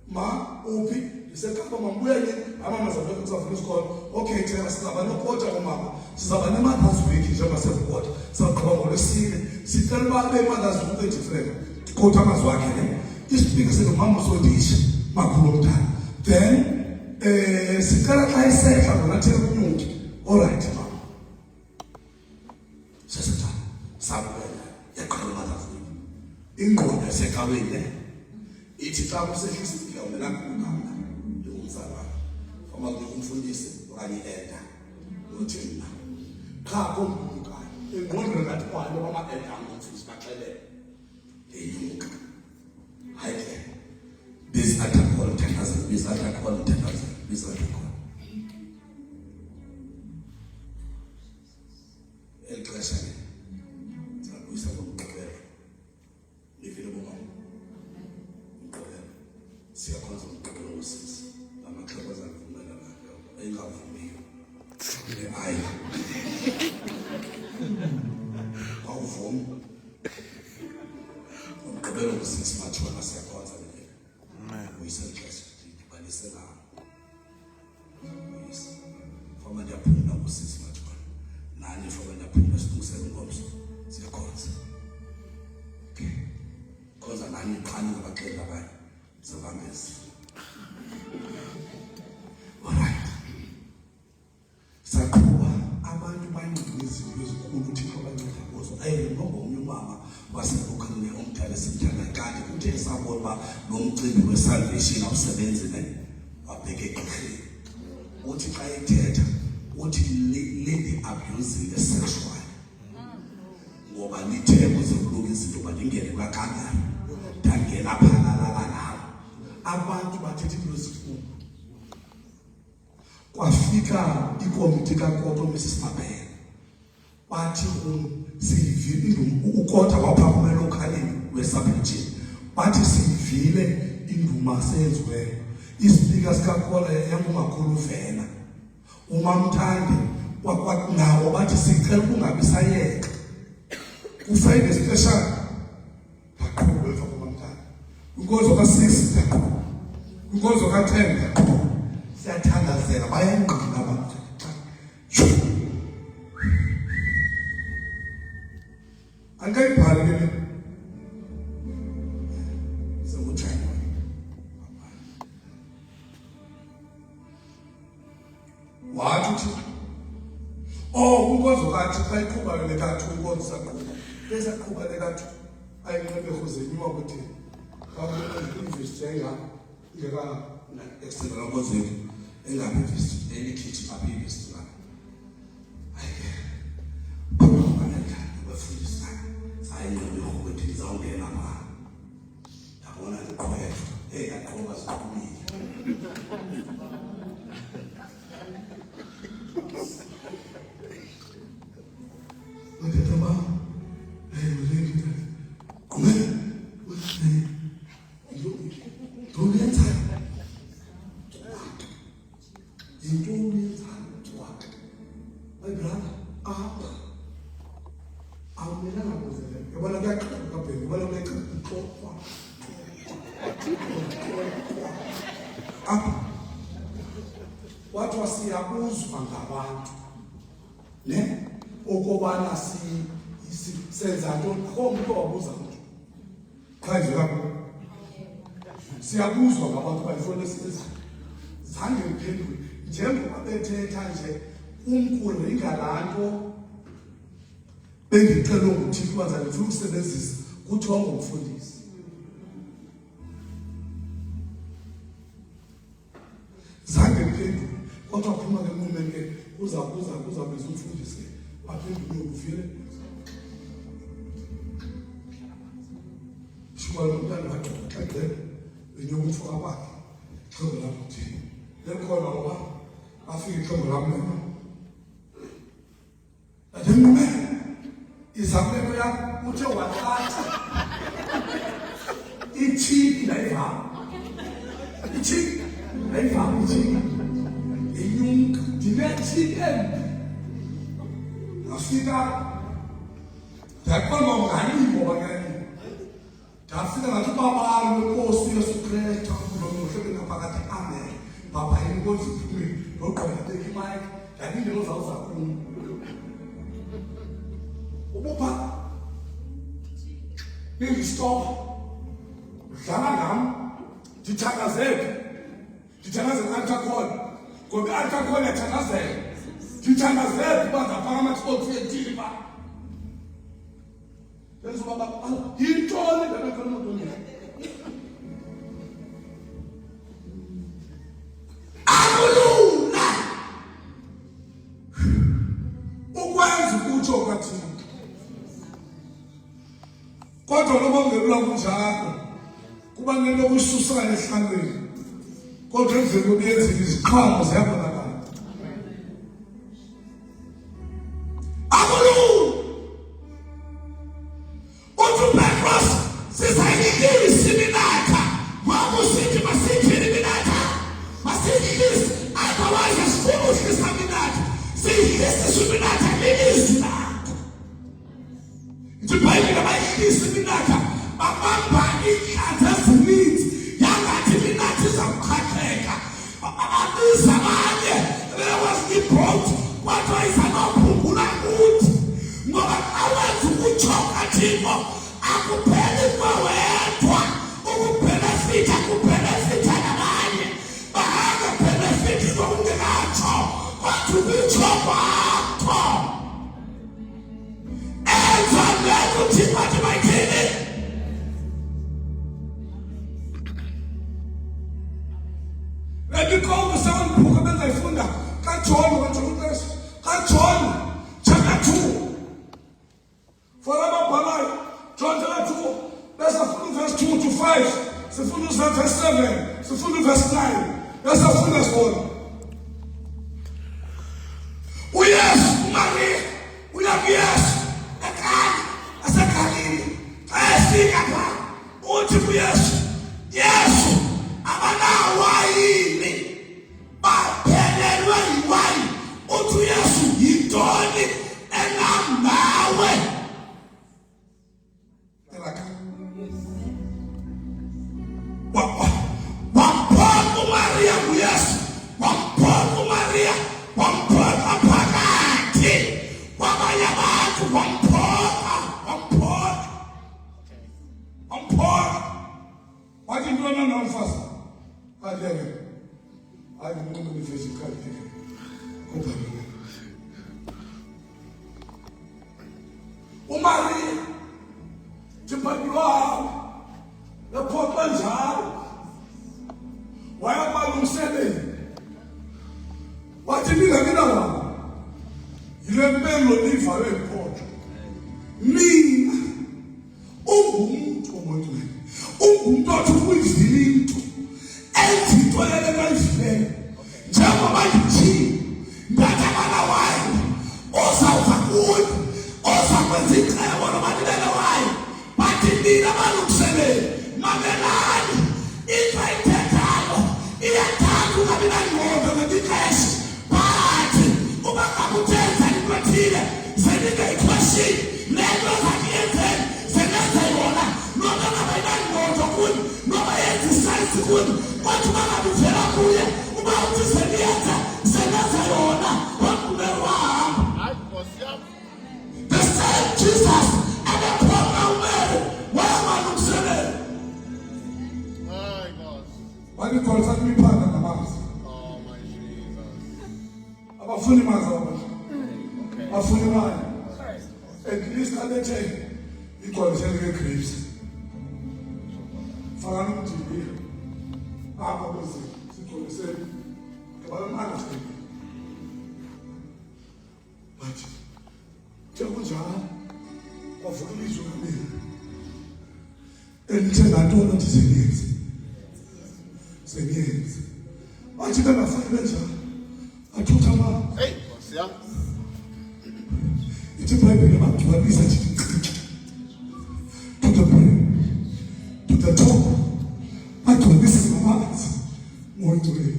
ma uphi iseKapa mambuya yini amama zabantu kuzafuna isikole okay Thera sizaba nokota umama sizaba neMother's Week njengoba sekukota saqhubeka ngolesine sicela babe Mother's Week ediframe kota amazwi akhe ispeaker senomama usondisha makhulu omdala then sicela xa isehla ngona Thera kunyuki alright mama sesithatha sabulela yaqala Mother's Week ingqondo yaseKabeni ithi xa kusehlisa ngiyawumela ngumama ngumzalwane fama kumfundisi okanye elder uthina cha kombukayo ingqondo ngathi kwalo bama-edam umfundisi baxelele ngenyuka. Hayi ke, these are called tethers, these are called tethers, these are called. Elixesha ke, ndizabuyisa ngomgqibelo. Nivile bomama? Umgqibelo. Siyakhonza umgqibelo wosisi. Amaxhego azakuvumela nayo, engavumiyo. Ayi. Awuvumi. Umgqibelo wosisi mathona siyakhonza nivile. Uyise elixesha, ndidibanise nawo. Uyise. Foma ndiyaphumla wosisi mathona. Nani foma ndiyaphumla silungisele ingomso. Siyakhonza. Okay. Khonza nani iqhani ngabaxheli abanye. Zobambezi. Alright. Saqhuba abantu banqina izinto ezikhulu uThixo banceda kuzo. Ngomnye umama wasebukhane omdala esimthanda kanti uthe esabona uba lo mcimbi we-salvation awusebenzi wabheka egqirheni. Uthi xa ethetha uthi lady abusing the sexual. Ngoba lithe kuze kulunga izinto balingene kwakamera. Ndangena phalala nawo. Abantu bathethe into ezikhulu. Kwafika ikomiti kaKoto Mrs. Mabele. Bathi siyivile uKota waphumela okhaleni wesabhijini. Bathi siyivile induma senziwe. Ispeaker sikaKola yangumakhulu Vena. uMamthandi nawo bathi sicela ukungabisayeka kufayile special baqhubeka emva koMamthandi inkonzo ka6 yaqhubeka inkonzo ka10 yaqhubeka siyathandazela bayangqina abantu angayibhali ke sokujayina wathi unkonzo kathi xa iqhuba lekathu inkonzo saqhuba bese qhuba lekathu ayinqebe kuzenywa ukuthi babuyivistenga ngeka external inkonzo engabe invest elikithi abivest la ayike babaneka abafundisa ayinqebe ukuthi ngizawungena ma yabona iqhwethu aqhuba siqhubile watu wasiyabuzwa ngabantu ne ukubana senza ntoni umuntu wabuza umuntu qha nje lapho siyabuzwa ngabantu bayifuna siza zange ngiphendule njengoba bethetha nje umkuringa lanto bengicela ukuthi kwanza ngifuna ukusebenzisa kuthiwa ngumfundisi zange ngiphendule kodwa phuma ke moment ke kuza beza umfundisi baphendule ukuvile shwala umntana wakhe xexele benyokuthi abakhe xhobo lapho thina lekhona ngoba afike xhobo lami ademume izamelo yakho uthe wathatha ichipi layiva ichipi layiva ichipi inyunga dinethi afika yakona ngani ngoba ngani dafika ngathi baba lenkosi yesikrestu kulomuhle ngaphakathi amen baba inkosi iphumile noqhubeka take mic kanti ngizawuza kuno ubupha ngistop dlala ngami ngithakazeke alcohol ngoba alcohol yathakazeka ngithakazeke bangapha amathotho yediliva bese baba yintoni lebekhona umuntu akulula ukwenza ukuthi okathini Kodwa noma ungelula kunjalo kubalulekile ukususana ehlangeni. Kodwa emveni kokuyenzeka iziqhamo ziyabonakala. Akulu uthi Petros sizayikile isiminatha wakusithi masithini minatha masithini otherwise asifuna uhlisa minatha sihlisa isiminatha lelizwi lakho. Ithi Bhayibheli abayilisa iminatha babamba inhlanzi ezininzi yangathi iminatha izawuqhaqheka. Ababiza abanye bewasibhot kwathiwa izanophungula kuthi ngoba awenza ukutshoka Thixo akupheli kwawedwa ukubhenefitha kubhenefitha nabanye bahanga bhenefithi ngokungekatsho kodwa ukutsho kwakho enza lento Thixo athi mayithini. Lebikongo sawuliphuka bengayifunda kaJohn chapter 2 for ababhalayo John chapter 2 besafunda verse 2 to 5 sifunda verse 7 sifunda verse 9 besafunda sona uYesu uMaria uyakuyesu ekhaya asekhalile ayefika pha uthi kuYesu Yesu abanawo yini baphelelwe yiwayini uthi uYesu yintoni enambawe wamphoka uMaria kuYesu wamphoka uMaria wamphoka phakathi kwabanye abantu wamphoka wathi ntwana nomfazi adleke ayinqondo physical kodwa uMaria Thibhayibheli laphoqa njalo wayabalungiseleni wathi ningakina wami yile mpelo livalwe ikhotho mina ungumuntu omoyeni ungumuntu othi ukuyizila into enzi into yayivile njengoba ngithi ngathakala wayo ozawuza kuyo ozakwenza icebo lobaluleka wayo bathi mina balungiseleni mamelani into ayithethayo iyathanda ungabi nangqondo ngentixesha bathi uba ngakuthenza into ethile seningayixheshini lento ezakuyenzeni senenza yona noma ngabe nangqondo kuni noma yenza isayizi kuni kodwa uba ngabe ivela kuye uba uthi seniyenza senenza yona wakumele wahamba. The same Jesus abaphonga uMary wayabalungiselela walikholisa imiphanga namanzi abafuni manzi abafuni imali at least alethe igcwalisele nge-grapes fakana umdiliya apha kwezi sigcwalisele ngabalomali but kunjalo wavuka ilizwi kamina elithe ngantoni othi seniyenze bathi bengafanele njalo athutha amanzi ithi iBhayibheli abagcwalisa to the top bagcwalisa ngamanzi moyingcwele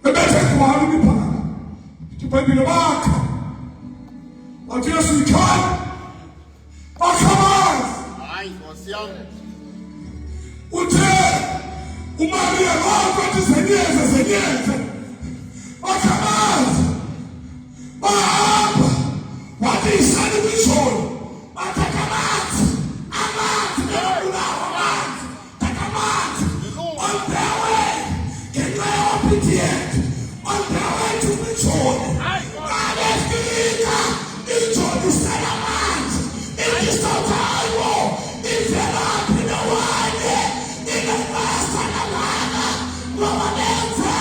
bebethe kwalo imiphanga iBhayibheli bakha wathi Yesu ikhaya bakha amanzi uthe uMaria wathi senyenze bakha amanzi bahamba wathi isani kwisholo bathatha amanzi taka amanzi on their way ngenxa ye-obedient on their way to kwisholo abefika ijoni isela amanzi ilisothayo ivelaphi nowanye inefasa nabana ngoba benza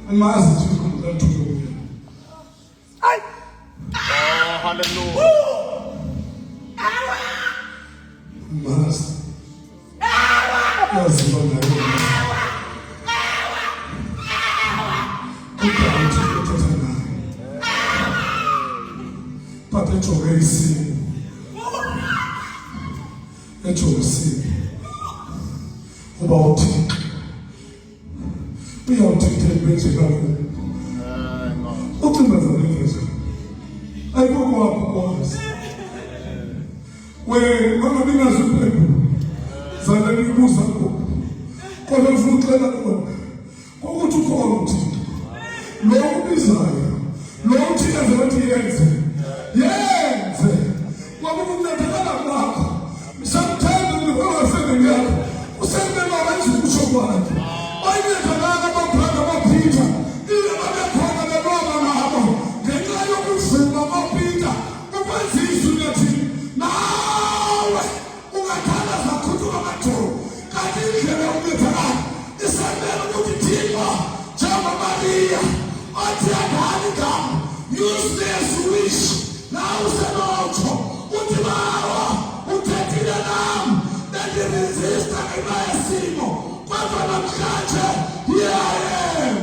Angimazi nje ukuthi ngithule. Oh, hallelujah. Angimazi. Yaziba ngayo. Kukanti uthatha naye. Papa ejoge isimo. Ejoge isimo. Uba uthixo. Uyawuthixo benje kakhulu. Ucimbaza ngevezo. Ayikho kwakho kwazi. Wena bingazi impembu. Zala ngibuza ngoku. Kodwa ufuna uxela khona. Ukuthi ukhona uthixo. Lo ubizayo. Lo uthixo ezothi yenze. Yenze. Ngoba ukunyathela kwakho. Sometimes ungafika ngiyakho. Usembeka wenza ukusho kwakhe. Ayinyathela abaphatha abaphitha. Ile babekhona bebona ngabo. Ngenxa yokuvuma abaphitha. Ukwenza izwi nathi. Nawe ungathanda zakhuthuka amathoro. Kanti indlela yokuthanda isembeka ukuthi thina njengoma Maria athi akani igama. Useless wish. Now usenotho. Uthi bawa. Uthethile nami. Bendiresista ngenxa yesimo. Kodwa namhlanje, yeah.